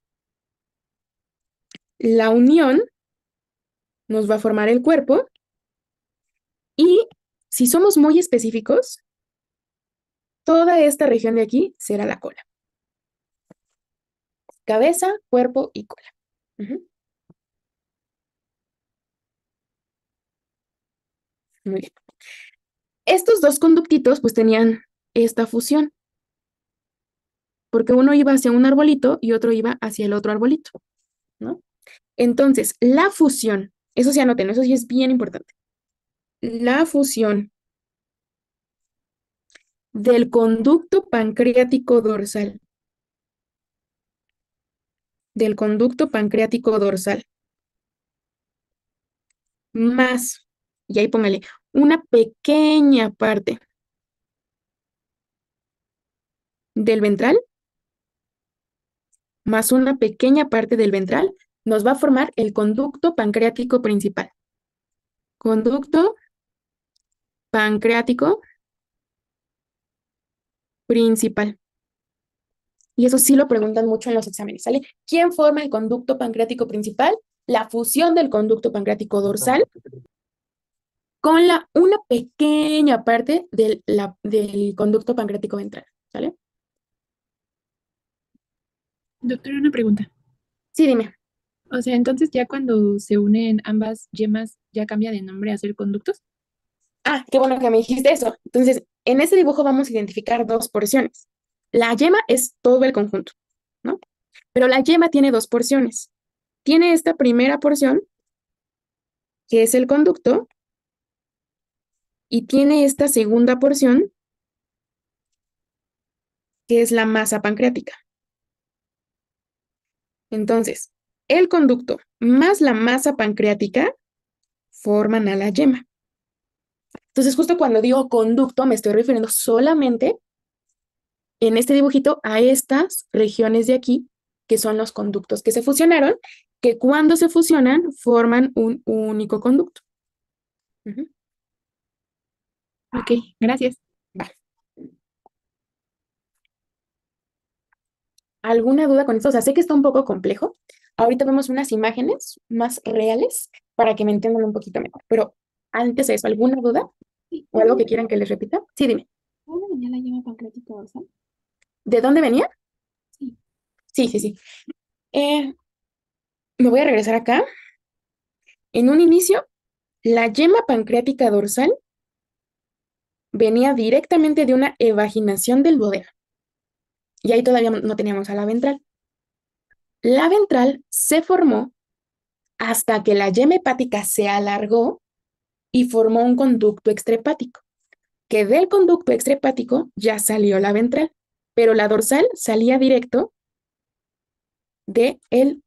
la unión nos va a formar el cuerpo y, si somos muy específicos, toda esta región de aquí será la cola. Cabeza, cuerpo y cola. Ujú. Muy bien. Estos dos conductitos pues tenían esta fusión, porque uno iba hacia un arbolito y otro iba hacia el otro arbolito, ¿no? Entonces, la fusión, eso sí anoten, eso sí es bien importante. La fusión del conducto pancreático dorsal del conducto pancreático dorsal más, y ahí póngale, una pequeña parte del ventral más una pequeña parte del ventral nos va a formar el conducto pancreático principal. Conducto pancreático principal. Y eso sí lo preguntan mucho en los exámenes, ¿sale? ¿Quién forma el conducto pancreático principal? La fusión del conducto pancreático dorsal con una pequeña parte del conducto pancreático ventral, ¿sale? Doctora, una pregunta. Sí, dime. O sea, entonces ya cuando se unen ambas yemas, ¿ya cambia de nombre a ser conductos? Ah, qué bueno que me dijiste eso. Entonces, en ese dibujo vamos a identificar dos porciones. La yema es todo el conjunto, ¿no? Pero la yema tiene dos porciones. Tiene esta primera porción, que es el conducto, y tiene esta segunda porción, que es la masa pancreática. Entonces, el conducto más la masa pancreática forman a la yema. Entonces, justo cuando digo conducto, me estoy refiriendo solamente en este dibujito a estas regiones de aquí, que son los conductos que se fusionaron, que cuando se fusionan forman un único conducto. Ujú. Ok, gracias. Va. ¿Alguna duda con esto? O sea, sé que está un poco complejo. Ahorita vemos unas imágenes más reales para que me entiendan un poquito mejor. Pero antes de eso, ¿alguna duda Sí, o algo que quieran que les repita? Sí, dime. ¿dónde venía la yema pancreática dorsal? ¿De dónde venía? Sí. Sí, sí, sí. Eh, Me voy a regresar acá. En un inicio, la yema pancreática dorsal venía directamente de una evaginación del duodeno. Y ahí todavía no teníamos a la ventral. La ventral se formó hasta que la yema hepática se alargó y formó un conducto extrahepático, que del conducto extrahepático ya salió la ventral, pero la dorsal salía directo del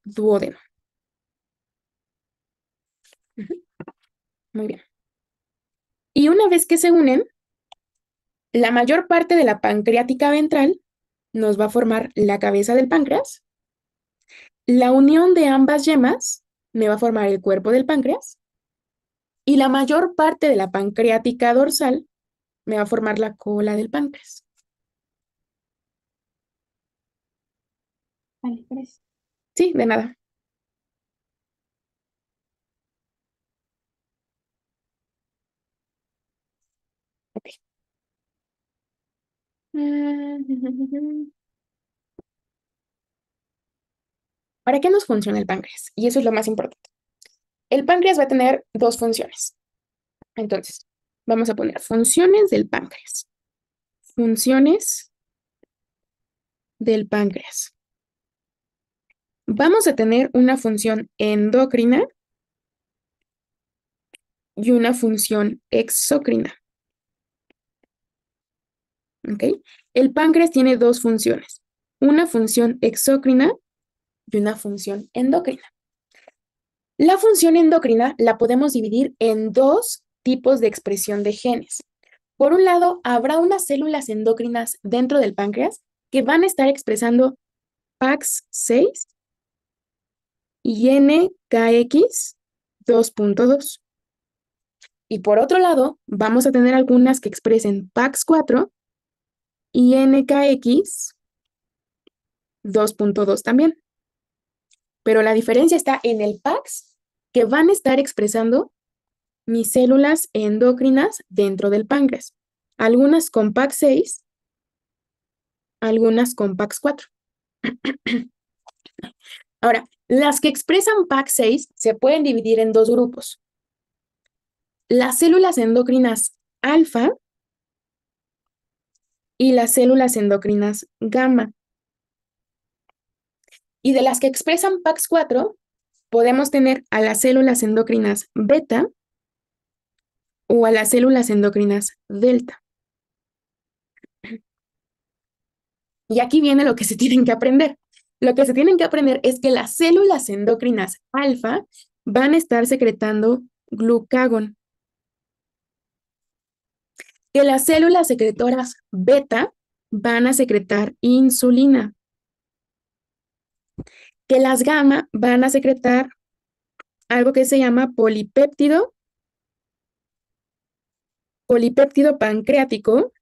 duodeno. Ujú. Muy bien. Y una vez que se unen, la mayor parte de la pancreática ventral nos va a formar la cabeza del páncreas. La unión de ambas yemas me va a formar el cuerpo del páncreas. Y la mayor parte de la pancreática dorsal me va a formar la cola del páncreas. Vale, gracias. Sí, de nada. Ok. ¿Para qué nos funciona el páncreas? Y eso es lo más importante. El páncreas va a tener dos funciones. Entonces, vamos a poner funciones del páncreas. Funciones del páncreas. Vamos a tener una función endocrina y una función exócrina. ¿Ok? El páncreas tiene dos funciones, una función exócrina y una función endocrina. La función endocrina la podemos dividir en dos tipos de expresión de genes. Por un lado, habrá unas células endocrinas dentro del páncreas que van a estar expresando PAX6 y NKX 2.2. Y por otro lado, vamos a tener algunas que expresen PAX4 y NKX 2.2 también. Pero la diferencia está en el PAX que van a estar expresando mis células endocrinas dentro del páncreas. Algunas con PAX6, algunas con PAX4. Ahora, las que expresan PAX6 se pueden dividir en dos grupos. Las células endocrinas alfa y las células endocrinas gamma. Y de las que expresan PAX4, podemos tener a las células endocrinas beta o a las células endocrinas delta. Y aquí viene lo que se tienen que aprender. Lo que se tienen que aprender es que las células endocrinas alfa van a estar secretando glucagón, que las células secretoras beta van a secretar insulina, que las gamma van a secretar algo que se llama polipéptido pancreático,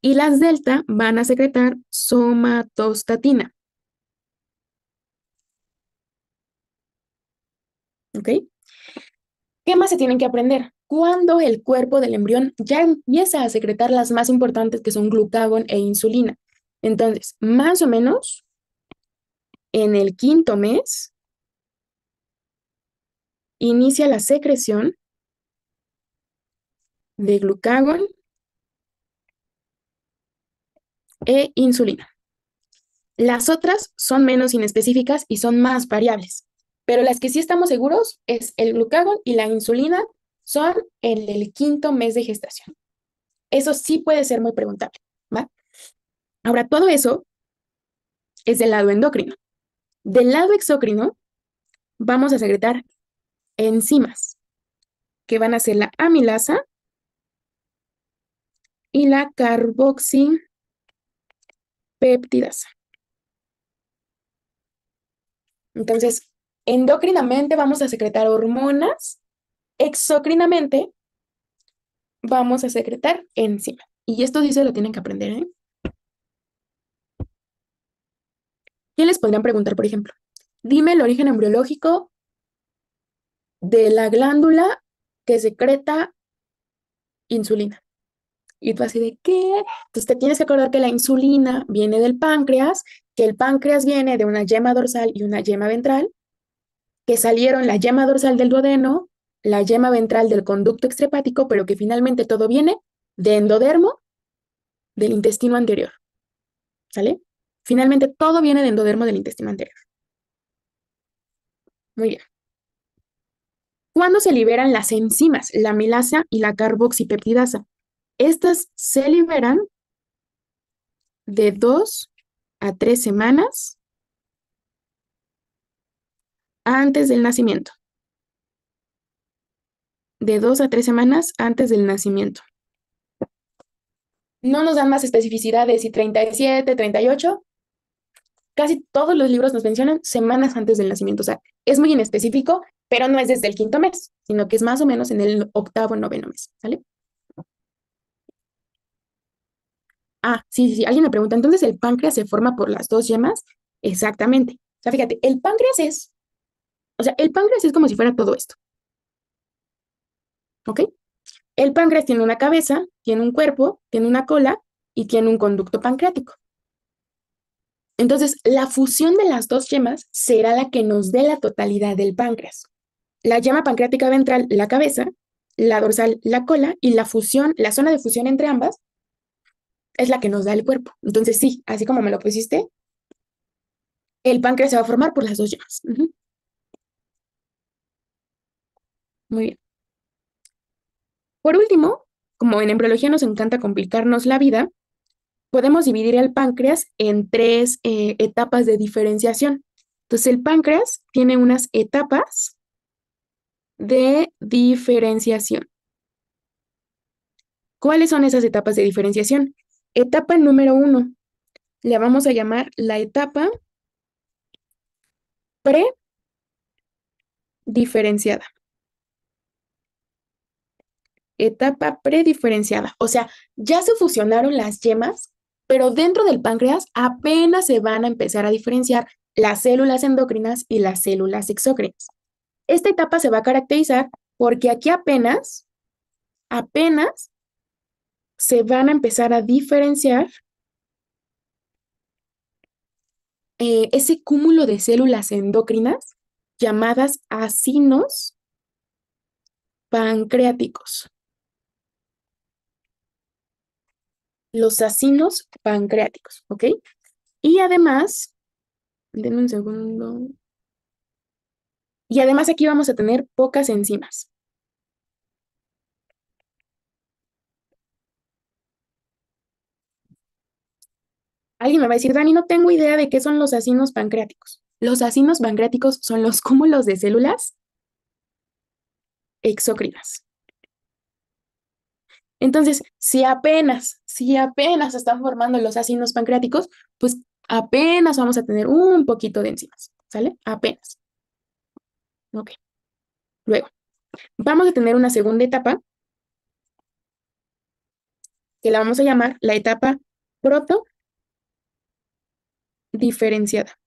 y las delta van a secretar somatostatina. ¿Ok? ¿Qué más se tienen que aprender? Cuando el cuerpo del embrión ya empieza a secretar las más importantes, que son glucagón e insulina. Entonces, más o menos en el quinto mes inicia la secreción de glucagón e insulina. Las otras son menos inespecíficas y son más variables, pero las que sí estamos seguros es el glucagón y la insulina son en el quinto mes de gestación. Eso sí puede ser muy preguntable, ¿va? Ahora, todo eso es del lado endocrino. Del lado exócrino, vamos a secretar enzimas, que van a ser la amilasa y la carboxipeptidasa. Entonces, endocrinamente vamos a secretar hormonas, exocrinamente vamos a secretar enzimas. Y esto sí se lo tienen que aprender, ¿eh? ¿Qué les podrían preguntar, por ejemplo? Dime el origen embriológico de la glándula que secreta insulina. Y tú así de, ¿qué? Entonces te tienes que acordar que la insulina viene del páncreas, que el páncreas viene de una yema dorsal y una yema ventral, que salieron la yema dorsal del duodeno, la yema ventral del conducto extrahepático, pero que finalmente todo viene de endodermo del intestino anterior. ¿Sale? Finalmente todo viene de endodermo del intestino anterior. Muy bien. ¿Cuándo se liberan las enzimas, la amilasa y la carboxipeptidasa? Estas se liberan de 2 a 3 semanas antes del nacimiento. De 2 a 3 semanas antes del nacimiento. No nos dan más especificidades, si 37, 38. Casi todos los libros nos mencionan semanas antes del nacimiento. O sea, es muy inespecífico, pero no es desde el quinto mes, sino que es más o menos en el octavo, noveno mes. ¿Sale? Ah, sí, sí, sí. Alguien me pregunta, ¿entonces el páncreas se forma por las dos yemas? Exactamente. O sea, fíjate, el páncreas es como si fuera todo esto. ¿Ok? El páncreas tiene una cabeza, tiene un cuerpo, tiene una cola y tiene un conducto pancreático. Entonces, la fusión de las dos yemas será la que nos dé la totalidad del páncreas. La yema pancreática ventral, la cabeza, la dorsal, la cola, y la fusión, la zona de fusión entre ambas, es la que nos da el cuerpo. Entonces, sí, así como me lo pusiste, el páncreas se va a formar por las dos yemas. Muy bien. Por último, como en embriología nos encanta complicarnos la vida, podemos dividir el páncreas en tres etapas de diferenciación. Entonces, el páncreas tiene unas etapas de diferenciación. ¿Cuáles son esas etapas de diferenciación? Etapa número 1, le vamos a llamar la etapa prediferenciada. Etapa prediferenciada. O sea, ya se fusionaron las yemas, pero dentro del páncreas apenas se van a empezar a diferenciar las células endocrinas y las células exócrinas. Esta etapa se va a caracterizar porque aquí apenas se van a empezar a diferenciar ese cúmulo de células endocrinas llamadas acinos pancreáticos. Los acinos pancreáticos, ¿ok? Y además, denme un segundo. Y además aquí vamos a tener pocas enzimas. Alguien me va a decir, Dani, no tengo idea de qué son los acinos pancreáticos. Los acinos pancreáticos son los cúmulos de células exócrinas. Entonces, si apenas están formando los acinos pancreáticos, pues apenas vamos a tener un poquito de enzimas, ¿sale? Apenas. Ok. Luego, vamos a tener una segunda etapa que la vamos a llamar la etapa protodiferenciada.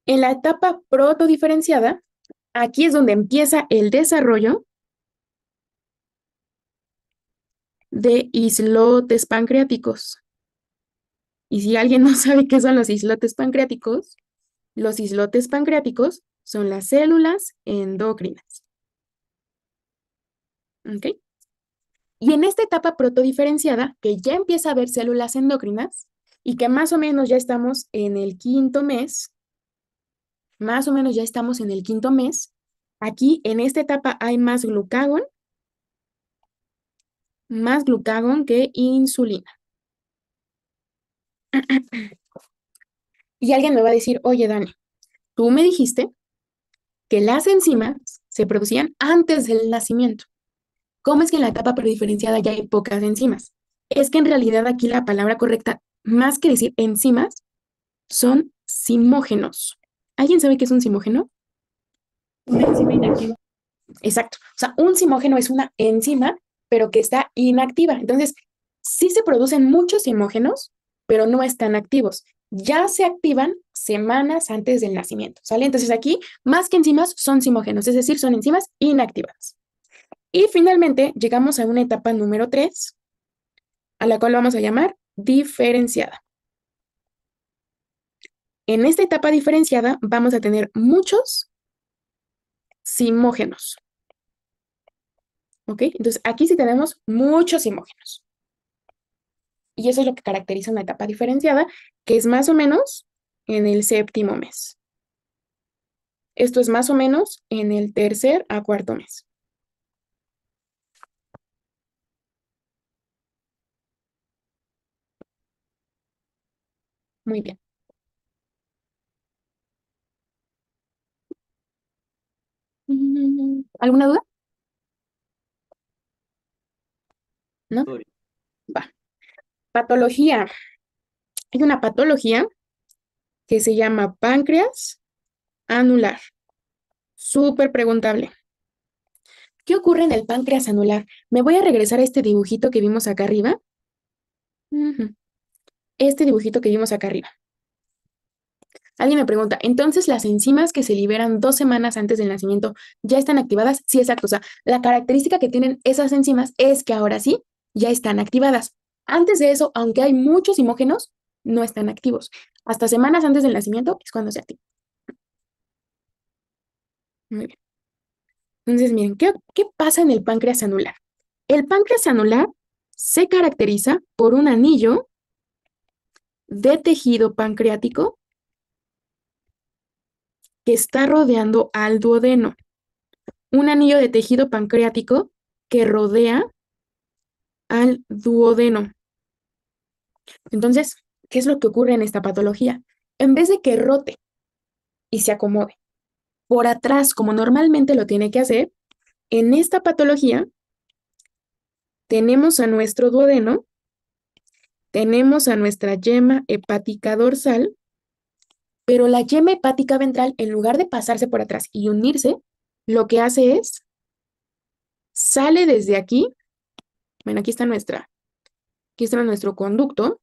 En la etapa protodiferenciada, aquí es donde empieza el desarrollo de islotes pancreáticos. Y si alguien no sabe qué son los islotes pancreáticos son las células endocrinas. ¿Ok? Y en esta etapa protodiferenciada, que ya empieza a haber células endocrinas y que más o menos ya estamos en el quinto mes, aquí en esta etapa hay más glucagón que insulina. Y alguien me va a decir, oye, Dani, tú me dijiste que las enzimas se producían antes del nacimiento. ¿Cómo es que en la etapa prediferenciada ya hay pocas enzimas? Es que en realidad aquí la palabra correcta, más que decir enzimas, son simógenos. ¿Alguien sabe qué es un simógeno? Una enzima inactiva. Exacto. O sea, un simógeno es una enzima, pero que está inactiva. Entonces, sí se producen muchos simógenos, pero no están activos. Ya se activan semanas antes del nacimiento, ¿sale? Entonces aquí, más que enzimas, son simógenos, es decir, son enzimas inactivadas. Y finalmente llegamos a una etapa número 3, a la cual vamos a llamar diferenciada. En esta etapa diferenciada vamos a tener muchos simógenos. ¿Ok? Entonces aquí sí tenemos muchos simógenos. Y eso es lo que caracteriza una etapa diferenciada, que es más o menos en el séptimo mes. Esto es más o menos en el tercer a cuarto mes. Muy bien. ¿Alguna duda? ¿No? Todo bien. Va. Patología. Hay una patología que se llama páncreas anular. Súper preguntable. ¿Qué ocurre en el páncreas anular? Me voy a regresar a este dibujito que vimos acá arriba. Este dibujito que vimos acá arriba. Alguien me pregunta, entonces las enzimas que se liberan 2 semanas antes del nacimiento ya están activadas. Sí, exacto. O sea, la característica que tienen esas enzimas es que ahora sí ya están activadas. Antes de eso, aunque hay muchos simógenos, no están activos. Hasta semanas antes del nacimiento es cuando se activan. Muy bien. Entonces, miren, ¿qué pasa en el páncreas anular? El páncreas anular se caracteriza por un anillo de tejido pancreático que está rodeando al duodeno. Un anillo de tejido pancreático que rodea al duodeno. Entonces, ¿qué es lo que ocurre en esta patología? En vez de que rote y se acomode por atrás, como normalmente lo tiene que hacer, en esta patología tenemos a nuestro duodeno, tenemos a nuestra yema hepática dorsal, pero la yema hepática ventral, en lugar de pasarse por atrás y unirse, lo que hace es, sale desde aquí, bueno, aquí está nuestro conducto,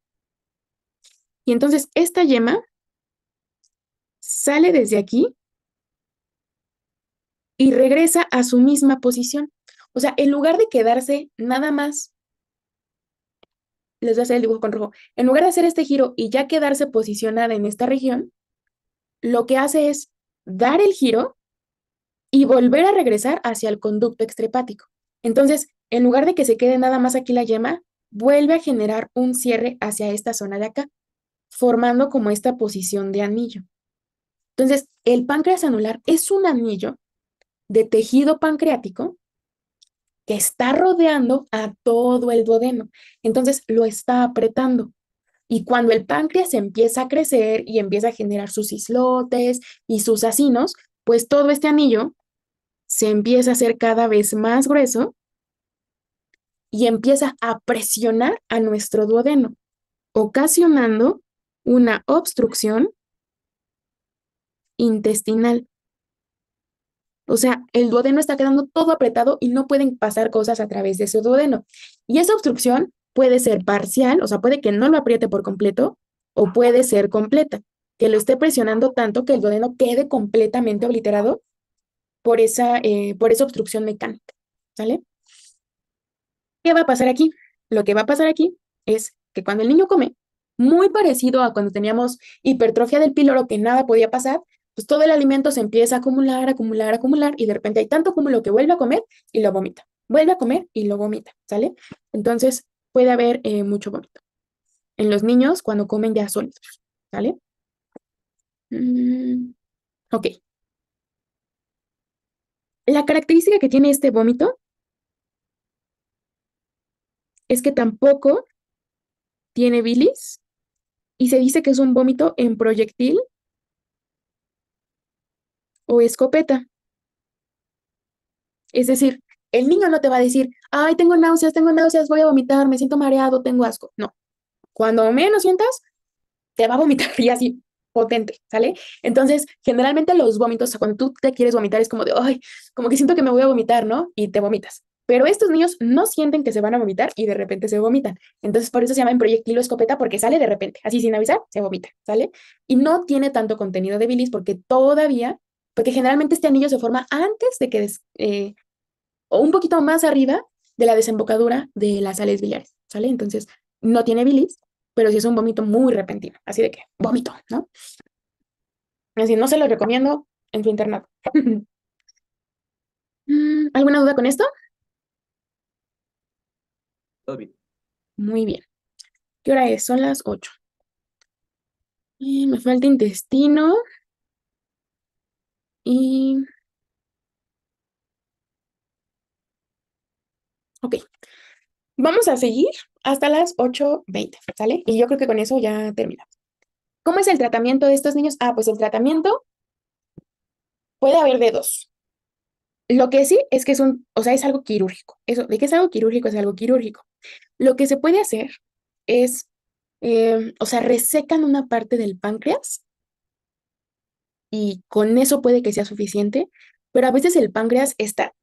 y entonces esta yema sale desde aquí y regresa a su misma posición. O sea, en lugar de quedarse nada más, les voy a hacer el dibujo con rojo, en lugar de hacer este giro y ya quedarse posicionada en esta región, lo que hace es dar el giro y volver a regresar hacia el conducto extrahepático. Entonces, en lugar de que se quede nada más aquí la yema, vuelve a generar un cierre hacia esta zona de acá, formando como esta posición de anillo. Entonces, el páncreas anular es un anillo de tejido pancreático que está rodeando a todo el duodeno. Entonces lo está apretando. Y cuando el páncreas empieza a crecer y empieza a generar sus islotes y sus acinos, pues todo este anillo se empieza a hacer cada vez más grueso y empieza a presionar a nuestro duodeno, ocasionando una obstrucción intestinal. O sea, el duodeno está quedando todo apretado y no pueden pasar cosas a través de ese duodeno. Y esa obstrucción puede ser parcial, o sea, puede que no lo apriete por completo o puede ser completa, que lo esté presionando tanto que el duodeno quede completamente obliterado por esa obstrucción mecánica. ¿Sale? ¿Qué va a pasar aquí? Lo que va a pasar aquí es que cuando el niño come, muy parecido a cuando teníamos hipertrofia del píloro que nada podía pasar, pues todo el alimento se empieza a acumular, acumular, acumular y de repente hay tanto acúmulo que vuelve a comer y lo vomita. Vuelve a comer y lo vomita, ¿sale? Entonces puede haber mucho vómito. En los niños cuando comen ya sólidos, ¿sale? Ok. La característica que tiene este vómito es que tampoco tiene bilis y se dice que es un vómito en proyectil o escopeta. Es decir, el niño no te va a decir, ay, tengo náuseas, voy a vomitar, me siento mareado, tengo asco. No, cuando menos sientas, te va a vomitar y así potente, ¿sale? Entonces, generalmente los vómitos, cuando tú te quieres vomitar, es como de, ay, como que siento que me voy a vomitar, ¿no? Y te vomitas. Pero estos niños no sienten que se van a vomitar y de repente se vomitan. Entonces, por eso se llama en proyectil o escopeta, porque sale de repente, así sin avisar, se vomita, ¿sale? Y no tiene tanto contenido de bilis porque todavía, porque generalmente este anillo se forma antes de que o un poquito más arriba de la desembocadura de las sales biliares, ¿sale? Entonces, no tiene bilis, pero sí es un vómito muy repentino, así de que vómito, ¿no? Así, no se lo recomiendo en su internado. ¿Alguna duda con esto? Todo bien. Muy bien. ¿Qué hora es? Son las 8. Y me falta intestino y... Ok, vamos a seguir hasta las 8:20, ¿sale? Y yo creo que con eso ya terminamos. ¿Cómo es el tratamiento de estos niños? Ah, pues el tratamiento puede haber de dos. Lo que sí es que o sea, es algo quirúrgico. Eso, de que es algo quirúrgico, es algo quirúrgico. Lo que se puede hacer es, o sea, resecan una parte del páncreas y con eso puede que sea suficiente, pero a veces el páncreas está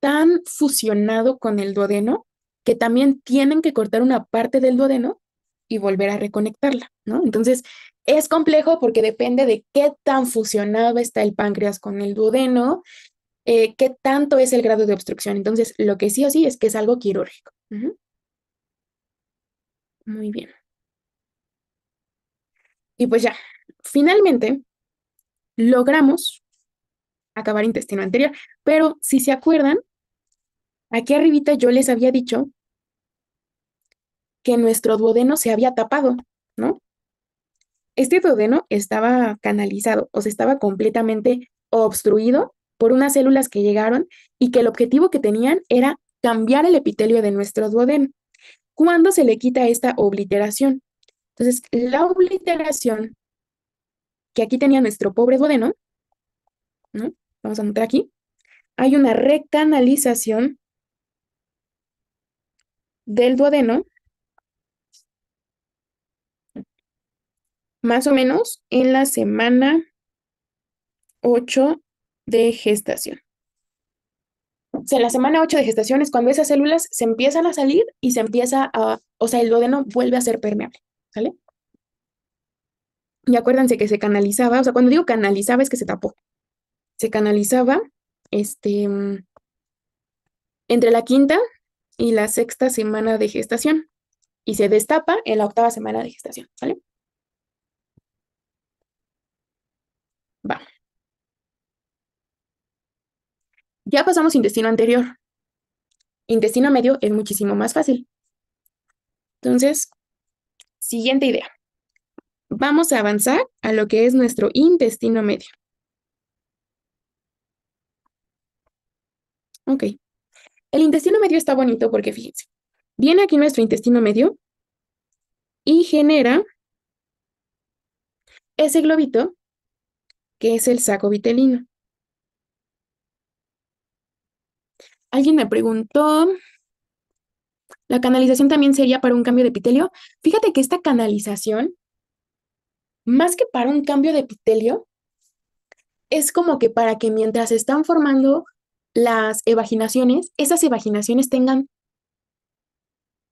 tan fusionado con el duodeno que también tienen que cortar una parte del duodeno y volver a reconectarla, ¿no? Entonces, es complejo porque depende de qué tan fusionado está el páncreas con el duodeno, qué tanto es el grado de obstrucción. Entonces, lo que sí o sí es que es algo quirúrgico. Ujú. Muy bien. Y pues ya, finalmente logramos acabar intestino anterior, pero si se acuerdan, aquí arribita yo les había dicho que nuestro duodeno se había tapado, ¿no? Este duodeno estaba canalizado, o sea, estaba completamente obstruido por unas células que llegaron y que el objetivo que tenían era cambiar el epitelio de nuestro duodeno. ¿Cuándo se le quita esta obliteración? Entonces, la obliteración que aquí tenía nuestro pobre duodeno, ¿no? Vamos a anotar aquí, hay una recanalización del duodeno más o menos en la semana 8 de gestación. O sea, la semana 8 de gestación es cuando esas células se empiezan a salir y se empieza o sea, el duodeno vuelve a ser permeable, ¿sale? Y acuérdense que se canalizaba, o sea, cuando digo canalizaba es que se tapó. Se canalizaba, entre la quinta y la sexta semana de gestación y se destapa en la octava semana de gestación, ¿sale? Va. Ya pasamos intestino anterior. Intestino medio es muchísimo más fácil. Entonces, siguiente idea. Vamos a avanzar a lo que es nuestro intestino medio. Ok. El intestino medio está bonito porque fíjense, viene aquí nuestro intestino medio y genera ese globito que es el saco vitelino. Alguien me preguntó, ¿la canalización también sería para un cambio de epitelio? Fíjate que esta canalización, más que para un cambio de epitelio, es como que para que mientras se están formando las evaginaciones, esas evaginaciones tengan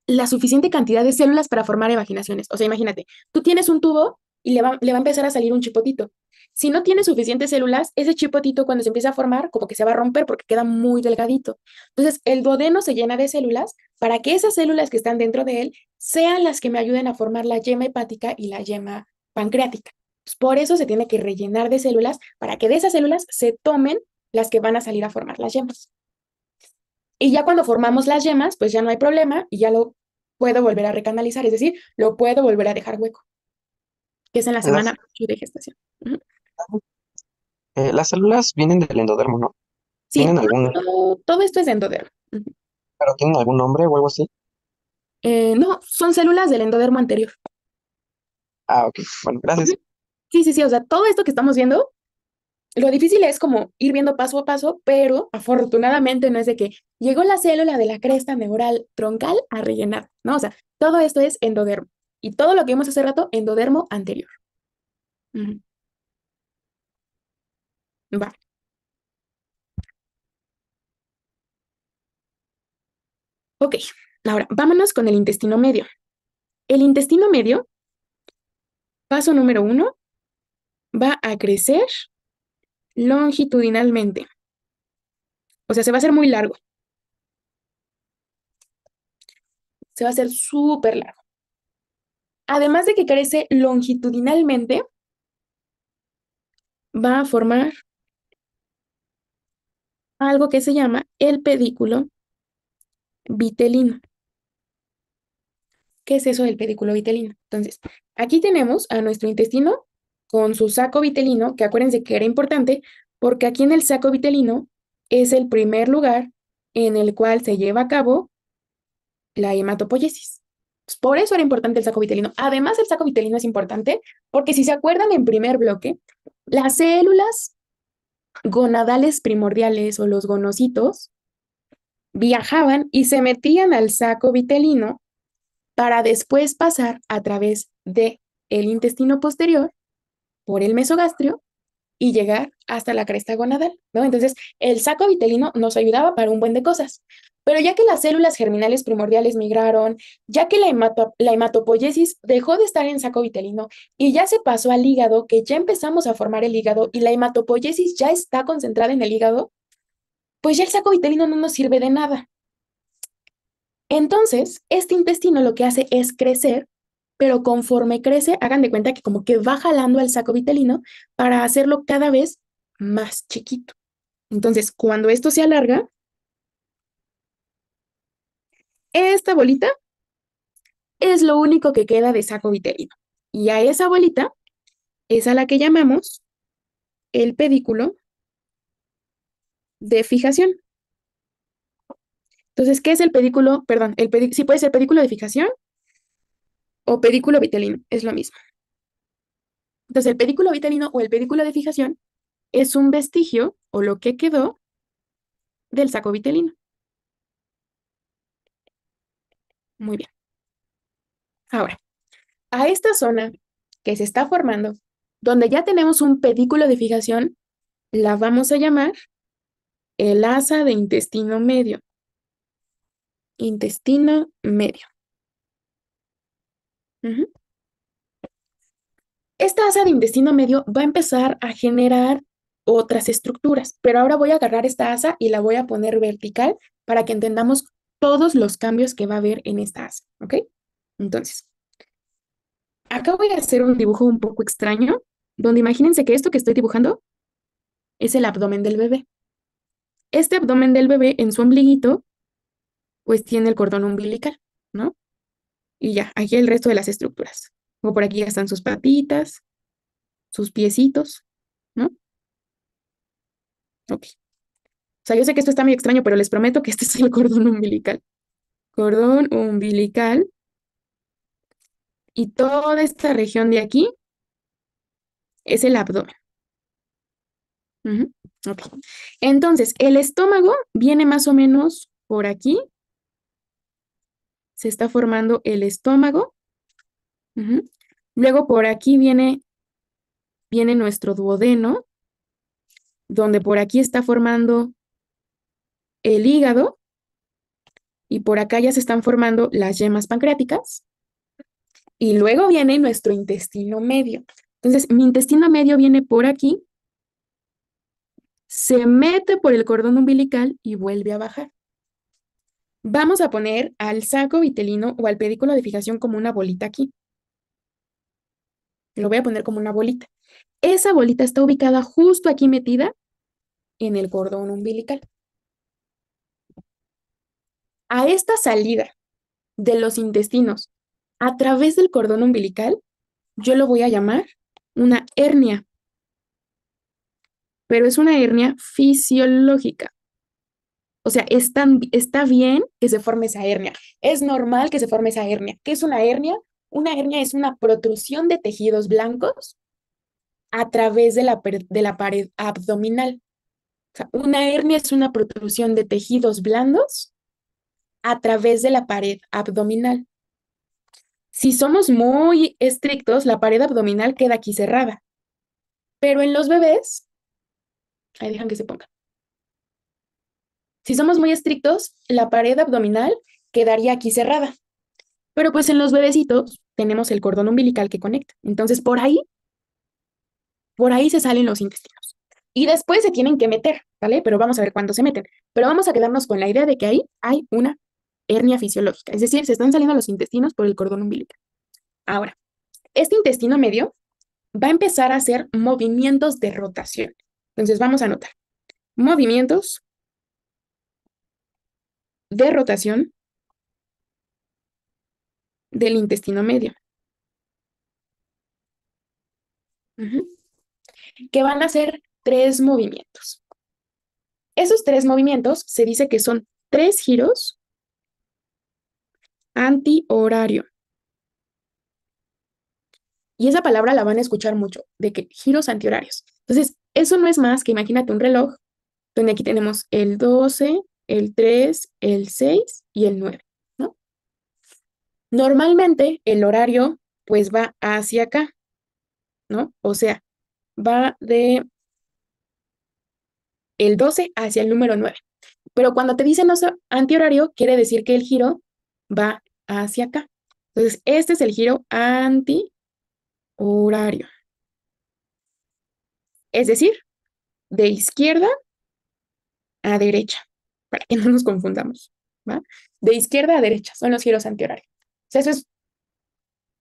la suficiente cantidad de células para formar evaginaciones. O sea, imagínate, tú tienes un tubo y le va a empezar a salir un chipotito. Si no tiene suficientes células, ese chipotito cuando se empieza a formar, como que se va a romper porque queda muy delgadito. Entonces, el duodeno se llena de células para que esas células que están dentro de él sean las que me ayuden a formar la yema hepática y la yema pancreática. Pues, por eso se tiene que rellenar de células para que de esas células se tomen las que van a salir a formar las yemas. Y ya cuando formamos las yemas, pues ya no hay problema y ya lo puedo volver a recanalizar, es decir, lo puedo volver a dejar hueco, que es en la Las, semana 8 de gestación. Ujú. las células vienen del endodermo, ¿no? Sí, ¿Tienen algún, todo esto es endodermo. Ujú. pero tienen algún nombre o algo así? No, son células del endodermo anterior. Ah, ok. Bueno, gracias. Ujú. Sí, sí, sí, o sea, todo esto que estamos viendo, lo difícil es como ir viendo paso a paso, pero afortunadamente no es de que llegó la célula de la cresta neural troncal a rellenar, ¿no? O sea, todo esto es endodermo. Y todo lo que vimos hace rato, endodermo anterior. Ujú. Va. Ok, ahora vámonos con el intestino medio. El intestino medio, paso número 1, va a crecer longitudinalmente. O sea, se va a hacer muy largo. Se va a hacer súper largo. Además de que crece longitudinalmente, va a formar algo que se llama el pedículo vitelino. ¿Qué es eso del pedículo vitelino? Entonces, aquí tenemos a nuestro intestino con su saco vitelino, que acuérdense que era importante, porque aquí en el saco vitelino es el primer lugar en el cual se lleva a cabo la hematopoiesis. Pues, por eso era importante el saco vitelino. Además, el saco vitelino es importante porque si se acuerdan en primer bloque, las células gonadales primordiales o los gonocitos viajaban y se metían al saco vitelino para después pasar a través de el intestino posterior por el mesogastrio y llegar hasta la cresta gonadal, ¿no? Entonces, el saco vitelino nos ayudaba para un buen de cosas. Pero ya que las células germinales primordiales migraron, ya que la hematopoiesis dejó de estar en saco vitelino y ya se pasó al hígado, que ya empezamos a formar el hígado y la hematopoiesis ya está concentrada en el hígado, pues ya el saco vitelino no nos sirve de nada. Entonces, este intestino lo que hace es crecer, pero conforme crece, hagan de cuenta que como que va jalando al saco vitelino para hacerlo cada vez más chiquito. Entonces, cuando esto se alarga, esta bolita es lo único que queda de saco vitelino. Y a esa bolita es a la que llamamos el pedículo de fijación. Entonces, ¿qué es el pedículo? Perdón, sí puede ser pedículo de fijación o pedículo vitelino, es lo mismo. Entonces, el pedículo vitelino o el pedículo de fijación es un vestigio o lo que quedó del saco vitelino. Muy bien. Ahora, a esta zona que se está formando, donde ya tenemos un pedículo de fijación, la vamos a llamar el asa de intestino medio. Intestino medio. Ujú. Esta asa de intestino medio va a empezar a generar otras estructuras, pero ahora voy a agarrar esta asa y la voy a poner vertical para que entendamos todos los cambios que va a haber en esta asa, ¿ok? Entonces, acá voy a hacer un dibujo un poco extraño, donde imagínense que esto que estoy dibujando es el abdomen del bebé. Este abdomen del bebé en su ombliguito, pues tiene el cordón umbilical, ¿no? Y ya, aquí el resto de las estructuras. Como por aquí ya están sus patitas, sus piecitos, ¿no? Ok. sea, yo sé que esto está muy extraño, pero les prometo que este es el cordón umbilical. Cordón umbilical. Y toda esta región de aquí es el abdomen. Ujú, ok. Entonces, el estómago viene más o menos por aquí. Se está formando el estómago. Ujú. Luego por aquí viene nuestro duodeno, donde por aquí está formando el hígado y por acá ya se están formando las yemas pancreáticas. Y luego viene nuestro intestino medio. Entonces, mi intestino medio viene por aquí, se mete por el cordón umbilical y vuelve a bajar. Vamos a poner al saco vitelino o al pedículo de fijación como una bolita aquí. Lo voy a poner como una bolita. Esa bolita está ubicada justo aquí metida en el cordón umbilical. A esta salida de los intestinos a través del cordón umbilical, yo lo voy a llamar una hernia, pero es una hernia fisiológica. O sea, está bien que se forme esa hernia. Es normal que se forme esa hernia. ¿Qué es una hernia? Una hernia es una protrusión de tejidos blancos a través de la pared abdominal. O sea, una hernia es una protrusión de tejidos blandos a través de la pared abdominal. Si somos muy estrictos, la pared abdominal queda aquí cerrada. Pero en los bebés, ahí dejan que se ponga. Si somos muy estrictos, la pared abdominal quedaría aquí cerrada. Pero pues en los bebecitos tenemos el cordón umbilical que conecta. Entonces por ahí se salen los intestinos. Y después se tienen que meter, ¿vale? Pero vamos a ver cuándo se meten. Pero vamos a quedarnos con la idea de que ahí hay una hernia fisiológica. Es decir, se están saliendo los intestinos por el cordón umbilical. Ahora, este intestino medio va a empezar a hacer movimientos de rotación. Entonces vamos a anotar. Movimientos de rotación del intestino medio. Ujú. Que van a ser 3 movimientos. Esos 3 movimientos se dice que son 3 giros antihorario. Y esa palabra la van a escuchar mucho, de que giros antihorarios. Entonces, eso no es más que imagínate un reloj donde aquí tenemos el 12, el 3, el 6 y el 9, ¿no? Normalmente el horario pues va hacia acá, ¿no? O sea, va de el 12 hacia el número 9. Pero cuando te dicen antihorario, quiere decir que el giro va hacia acá. Entonces, este es el giro antihorario. Es decir, de izquierda a derecha, para que no nos confundamos, ¿va? De izquierda a derecha son los giros antihorarios. O sea,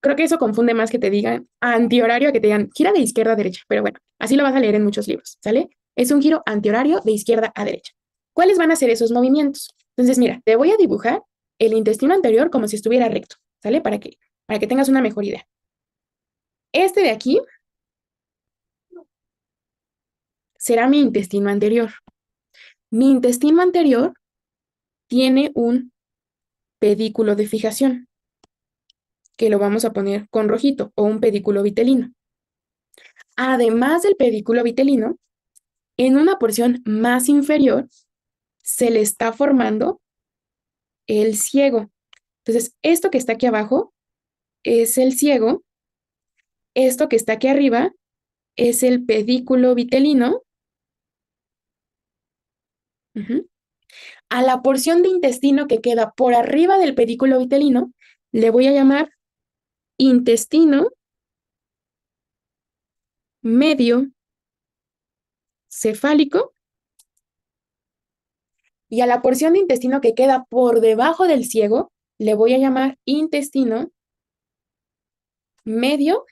creo que eso confunde más que te digan antihorario a que te digan gira de izquierda a derecha, pero bueno, así lo vas a leer en muchos libros, ¿sale? Es un giro antihorario de izquierda a derecha. ¿Cuáles van a ser esos movimientos? Entonces, mira, te voy a dibujar el intestino anterior como si estuviera recto, ¿sale? Para que tengas una mejor idea. Este de aquí será mi intestino anterior. Mi intestino anterior tiene un pedículo de fijación, que lo vamos a poner con rojito, o un pedículo vitelino. Además del pedículo vitelino, en una porción más inferior se le está formando el ciego. Entonces, esto que está aquí abajo es el ciego, esto que está aquí arriba es el pedículo vitelino. Ujú. A la porción de intestino que queda por arriba del pedículo vitelino le voy a llamar intestino medio cefálico, y a la porción de intestino que queda por debajo del ciego le voy a llamar intestino medio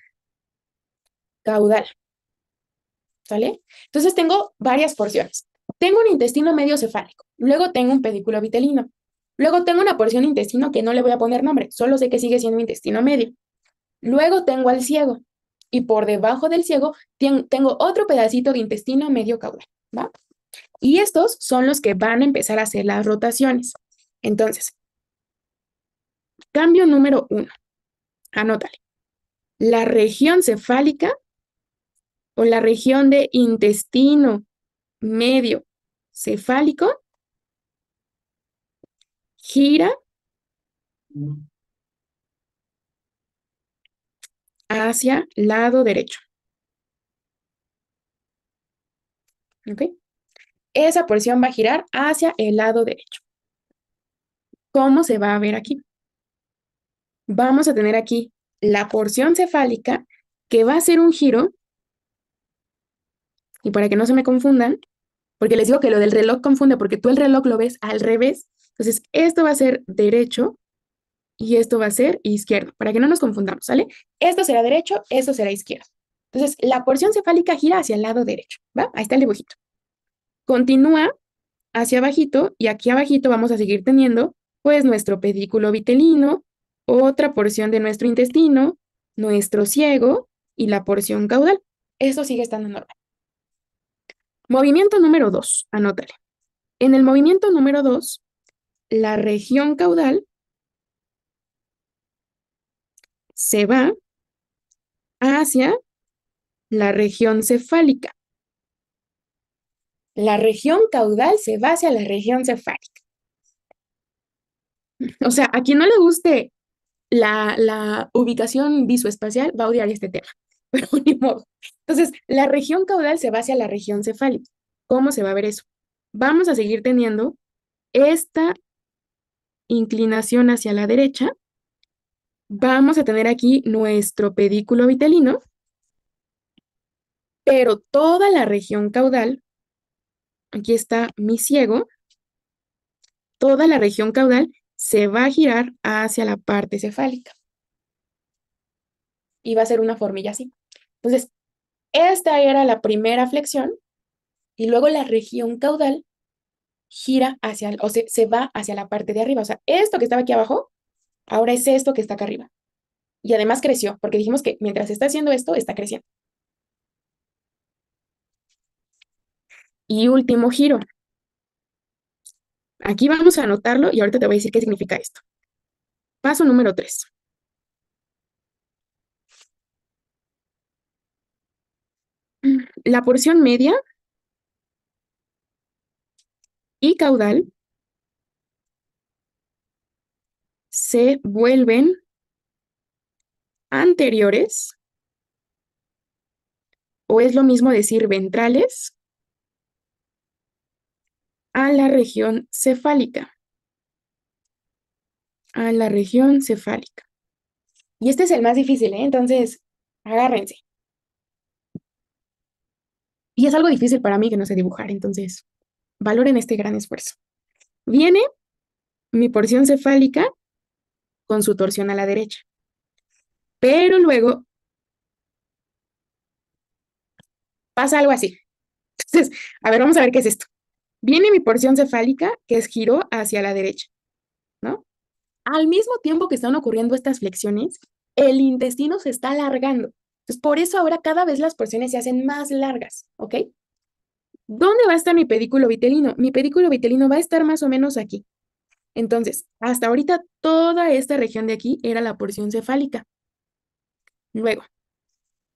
caudal, ¿sale? Entonces tengo varias porciones. Tengo un intestino medio cefálico, luego tengo un pedículo vitelino, luego tengo una porción de intestino que no le voy a poner nombre, solo sé que sigue siendo intestino medio. Luego tengo al ciego y por debajo del ciego tengo otro pedacito de intestino medio caudal, ¿va? Y estos son los que van a empezar a hacer las rotaciones. Entonces, cambio número 1. Anótale. La región cefálica o la región de intestino medio cefálico gira hacia lado derecho. ¿Ok? Esa porción va a girar hacia el lado derecho. ¿Cómo se va a ver aquí? Vamos a tener aquí la porción cefálica que va a hacer un giro, y para que no se me confundan, porque les digo que lo del reloj confunde, porque tú el reloj lo ves al revés, entonces esto va a ser derecho y esto va a ser izquierdo, para que no nos confundamos, ¿sale? Esto será derecho, esto será izquierdo. Entonces, la porción cefálica gira hacia el lado derecho, ¿va? Ahí está el dibujito. Continúa hacia abajito y aquí abajito vamos a seguir teniendo pues nuestro pedículo vitelino, otra porción de nuestro intestino, nuestro ciego y la porción caudal. Eso sigue estando normal. Movimiento número 2, anótale. En el movimiento número 2, la región caudal se va hacia la región cefálica. La región caudal se va hacia la región cefálica. O sea, a quien no le guste la ubicación visoespacial va a odiar este tema, pero ni modo. Entonces, la región caudal se va hacia la región cefálica. ¿Cómo se va a ver eso? Vamos a seguir teniendo esta inclinación hacia la derecha. Vamos a tener aquí nuestro pedículo vitelino, pero toda la región caudal, aquí está mi ciego, toda la región caudal se va a girar hacia la parte cefálica. Y va a ser una formilla así. Entonces, esta era la primera flexión y luego la región caudal gira hacia, o se va hacia la parte de arriba. O sea, esto que estaba aquí abajo, ahora es esto que está acá arriba. Y además creció, porque dijimos que mientras está haciendo esto, está creciendo. Y último giro. Aquí vamos a anotarlo y ahorita te voy a decir qué significa esto. Paso número 3. La porción media y caudal se vuelven anteriores, o es lo mismo decir ventrales, a la región cefálica. A la región cefálica. Y este es el más difícil, ¿eh? Entonces, agárrense. Y es algo difícil para mí que no sé dibujar, entonces, valoren este gran esfuerzo. Viene mi porción cefálica con su torsión a la derecha. Pero luego pasa algo así. Entonces, a ver, vamos a ver qué es esto. Viene mi porción cefálica, que es giro hacia la derecha, ¿no? Al mismo tiempo que están ocurriendo estas flexiones, el intestino se está alargando. Entonces, por eso ahora cada vez las porciones se hacen más largas, ¿ok? ¿Dónde va a estar mi pedículo vitelino? Mi pedículo vitelino va a estar más o menos aquí. Entonces, hasta ahorita toda esta región de aquí era la porción cefálica. Luego,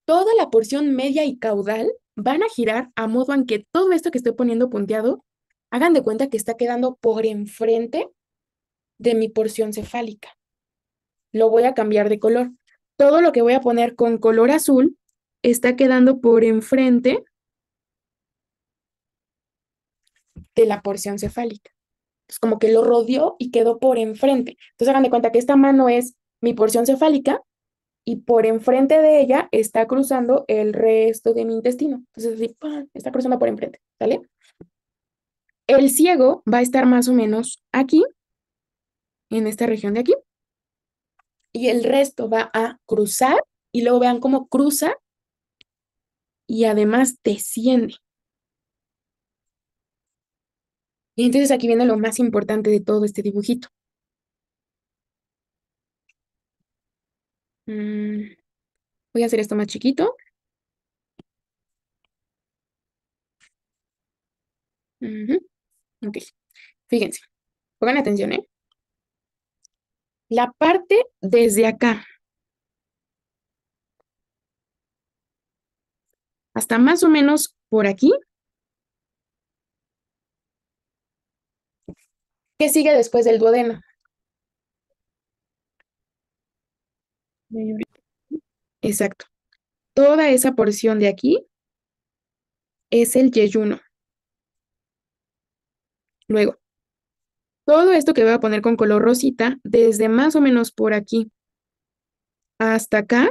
toda la porción media y caudal van a girar a modo en que todo esto que estoy poniendo punteado, hagan de cuenta que está quedando por enfrente de mi porción cefálica. Lo voy a cambiar de color. Todo lo que voy a poner con color azul está quedando por enfrente de la porción cefálica. Es como que lo rodeó y quedó por enfrente. Entonces hagan de cuenta que esta mano es mi porción cefálica y por enfrente de ella está cruzando el resto de mi intestino. Entonces así, ¡pam!, está cruzando por enfrente, ¿sale? El ciego va a estar más o menos aquí, en esta región de aquí, y el resto va a cruzar y luego vean cómo cruza y además desciende. Y entonces aquí viene lo más importante de todo este dibujito. Voy a hacer esto más chiquito. Ujú. Ok, fíjense, pongan atención, ¿eh? La parte desde acá hasta más o menos por aquí, ¿qué sigue después del duodeno? Exacto. Toda esa porción de aquí es el yeyuno. Luego, todo esto que voy a poner con color rosita, desde más o menos por aquí hasta acá,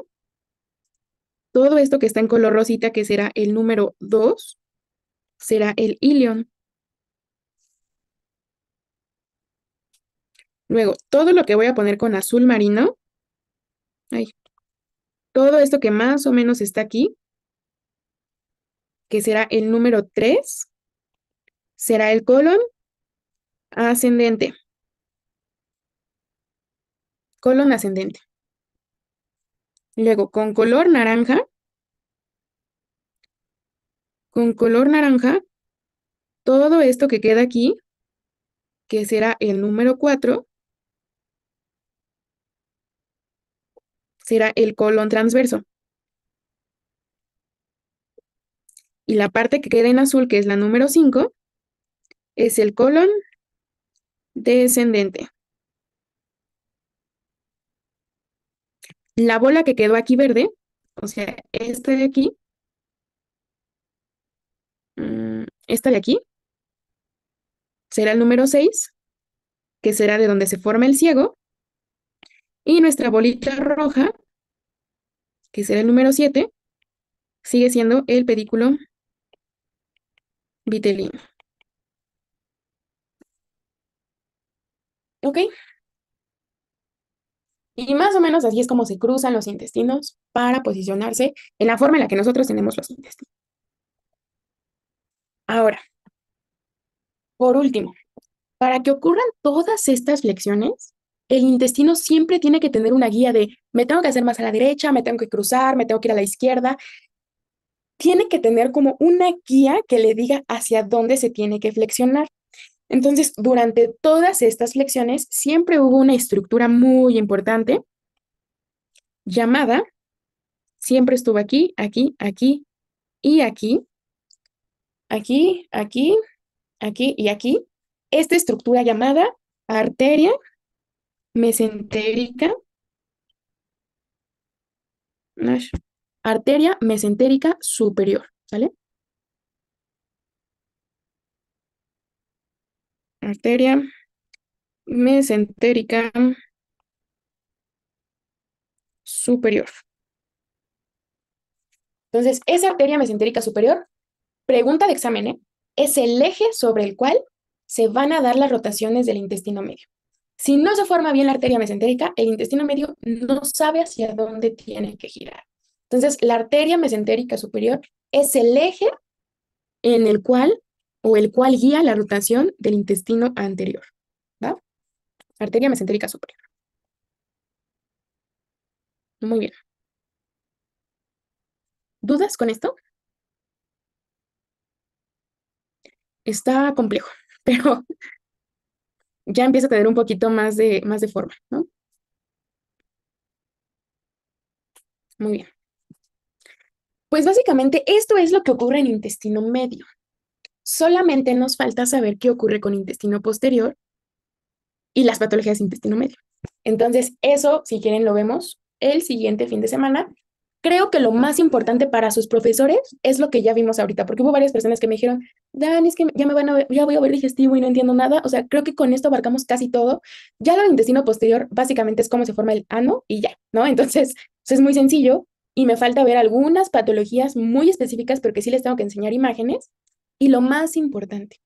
todo esto que está en color rosita, que será el número 2, será el ilion. Luego, todo lo que voy a poner con azul marino, ay, todo esto que más o menos está aquí, que será el número 3, será el colon ascendente. Colon ascendente. Luego, con color naranja, todo esto que queda aquí, que será el número 4, será el colon transverso. Y la parte que queda en azul, que es la número 5, es el colon descendente. La bola que quedó aquí verde, o sea, esta de aquí, esta de aquí, será el número 6, que será de donde se forma el ciego. Y nuestra bolita roja, que será el número 7, sigue siendo el pedículo vitelino. ¿Ok? Y más o menos así es como se cruzan los intestinos para posicionarse en la forma en la que nosotros tenemos los intestinos. Ahora, por último, para que ocurran todas estas flexiones, el intestino siempre tiene que tener una guía de me tengo que hacer más a la derecha, me tengo que cruzar, me tengo que ir a la izquierda. Tiene que tener como una guía que le diga hacia dónde se tiene que flexionar. Entonces, durante todas estas flexiones, siempre hubo una estructura muy importante llamada, siempre estuvo aquí, aquí, aquí y aquí, aquí, aquí, aquí y aquí. Esta estructura llamada arteria mesentérica, arteria mesentérica superior, ¿sale? Arteria mesentérica superior. Entonces, esa arteria mesentérica superior, pregunta de examen, ¿eh? Es el eje sobre el cual se van a dar las rotaciones del intestino medio. Si no se forma bien la arteria mesentérica, el intestino medio no sabe hacia dónde tiene que girar. Entonces, la arteria mesentérica superior es el eje en el cual o el cual guía la rotación del intestino anterior, ¿va? Arteria mesentérica superior. Muy bien. ¿Dudas con esto? Está complejo, pero ya empieza a tener un poquito más de forma, ¿no? Muy bien. Pues básicamente esto es lo que ocurre en intestino medio. Solamente nos falta saber qué ocurre con intestino posterior y las patologías de intestino medio. Entonces, eso, si quieren, lo vemos el siguiente fin de semana. Creo que lo más importante para sus profesores es lo que ya vimos ahorita, porque hubo varias personas que me dijeron, Dan, es que ya me van a ver, ya voy a ver digestivo y no entiendo nada. O sea, creo que con esto abarcamos casi todo. Ya lo del intestino posterior básicamente es cómo se forma el ano y ya, ¿no? Entonces, pues es muy sencillo y me falta ver algunas patologías muy específicas, porque sí les tengo que enseñar imágenes. Y lo más importante,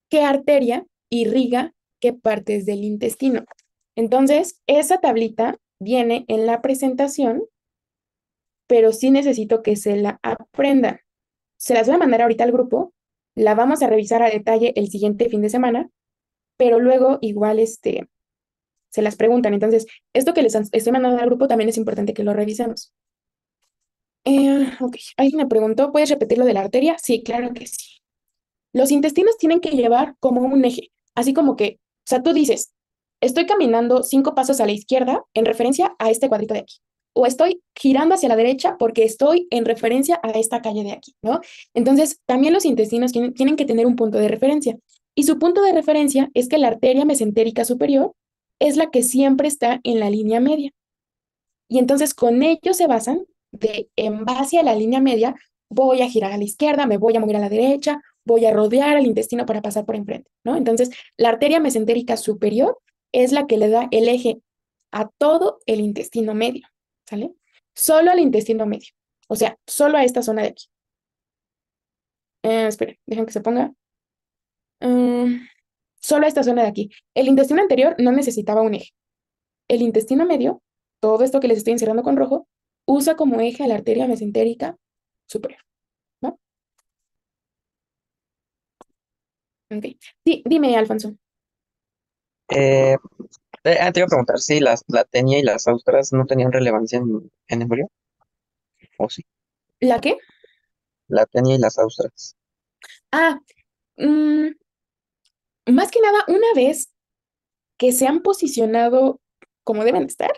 ¿qué arteria irriga qué partes del intestino? Entonces, esa tablita viene en la presentación, pero sí necesito que se la aprendan. Se las voy a mandar ahorita al grupo, la vamos a revisar a detalle el siguiente fin de semana, pero luego igual se las preguntan. Entonces, esto que les estoy mandando al grupo también es importante que lo revisemos. Ok, alguien me preguntó, ¿puedes repetir lo de la arteria? Sí, claro que sí. los intestinos tienen que llevar como un eje, así como que, o sea, tú dices, estoy caminando 5 pasos a la izquierda en referencia a este cuadrito de aquí, o estoy girando hacia la derecha porque estoy en referencia a esta calle de aquí, ¿no? Entonces, también los intestinos tienen que tener un punto de referencia, y su punto de referencia es que la arteria mesentérica superior es la que siempre está en la línea media. Y entonces con ello se basan de en base a la línea media, voy a girar a la izquierda, me voy a mover a la derecha, voy a rodear al intestino para pasar por enfrente, ¿no? Entonces, la arteria mesentérica superior es la que le da el eje a todo el intestino medio, ¿sale? Solo al intestino medio, o sea, solo a esta zona de aquí. Esperen, dejen que se ponga. Solo a esta zona de aquí. El intestino anterior no necesitaba un eje. El intestino medio, todo esto que les estoy encerrando con rojo, usa como eje a la arteria mesentérica superior, ¿no? Ok. Sí, dime, Alfonso. Eh, te iba a preguntar si la tenia y las austras no tenían relevancia en embrión, o sí, ¿La qué? la tenia y las austras. Ah, mm, más que nada, una vez que se han posicionado como deben estar,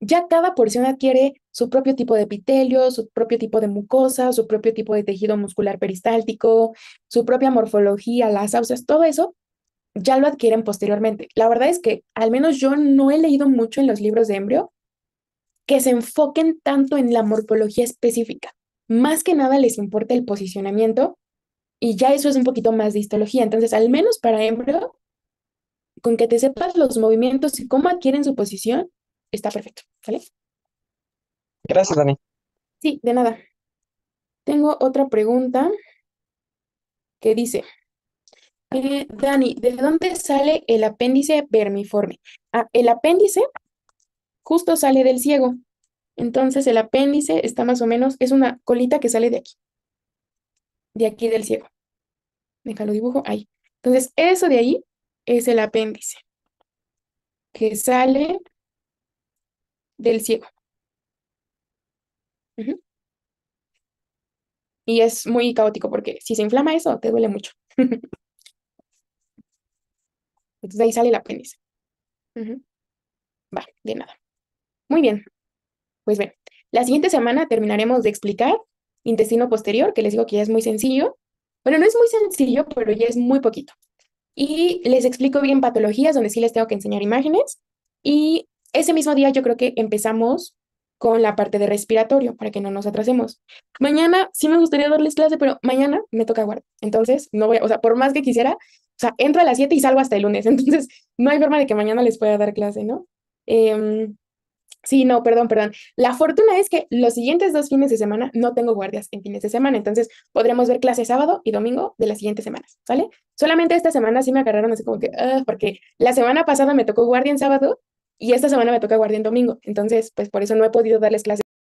ya cada porción adquiere su propio tipo de epitelio, su propio tipo de mucosa, su propio tipo de tejido muscular peristáltico, su propia morfología, las austrias, todo eso ya lo adquieren posteriormente. La verdad es que al menos yo no he leído mucho en los libros de embrio que se enfoquen tanto en la morfología específica. Más que nada les importa el posicionamiento y ya eso es un poquito más de histología. Entonces, al menos para embrio, con que te sepas los movimientos y cómo adquieren su posición, está perfecto, ¿vale? Gracias, Dani. Sí, de nada. Tengo otra pregunta que dice, Dani, ¿de dónde sale el apéndice vermiforme? Ah, el apéndice justo sale del ciego. Entonces el apéndice está más o menos, es una colita que sale de aquí del ciego. Déjalo dibujo ahí. Entonces eso de ahí es el apéndice que sale del ciego. Ujú. Y es muy caótico porque si se inflama eso, te duele mucho. Entonces de ahí sale el apéndice. Ujú. Va, de nada. Muy bien. Pues bien, la siguiente semana terminaremos de explicar intestino posterior, que les digo que ya es muy sencillo. Bueno, no es muy sencillo, pero ya es muy poquito. Y les explico bien patologías donde sí les tengo que enseñar imágenes. Y ese mismo día yo creo que empezamos con la parte de respiratorio para que no nos atrasemos. Mañana sí me gustaría darles clase, pero mañana me toca guardia. Entonces, no voy, o sea, por más que quisiera, o sea, entro a las 7 y salgo hasta el lunes. Entonces, no hay forma de que mañana les pueda dar clase, ¿no? Em, Sí, no, perdón. La fortuna es que los siguientes 2 fines de semana no tengo guardias en fines de semana, entonces podremos ver clases sábado y domingo de las siguientes semanas, ¿sale? Solamente esta semana sí me agarraron así como que, porque la semana pasada me tocó guardia en sábado y esta semana me toca guardia en domingo, entonces pues por eso no he podido darles clases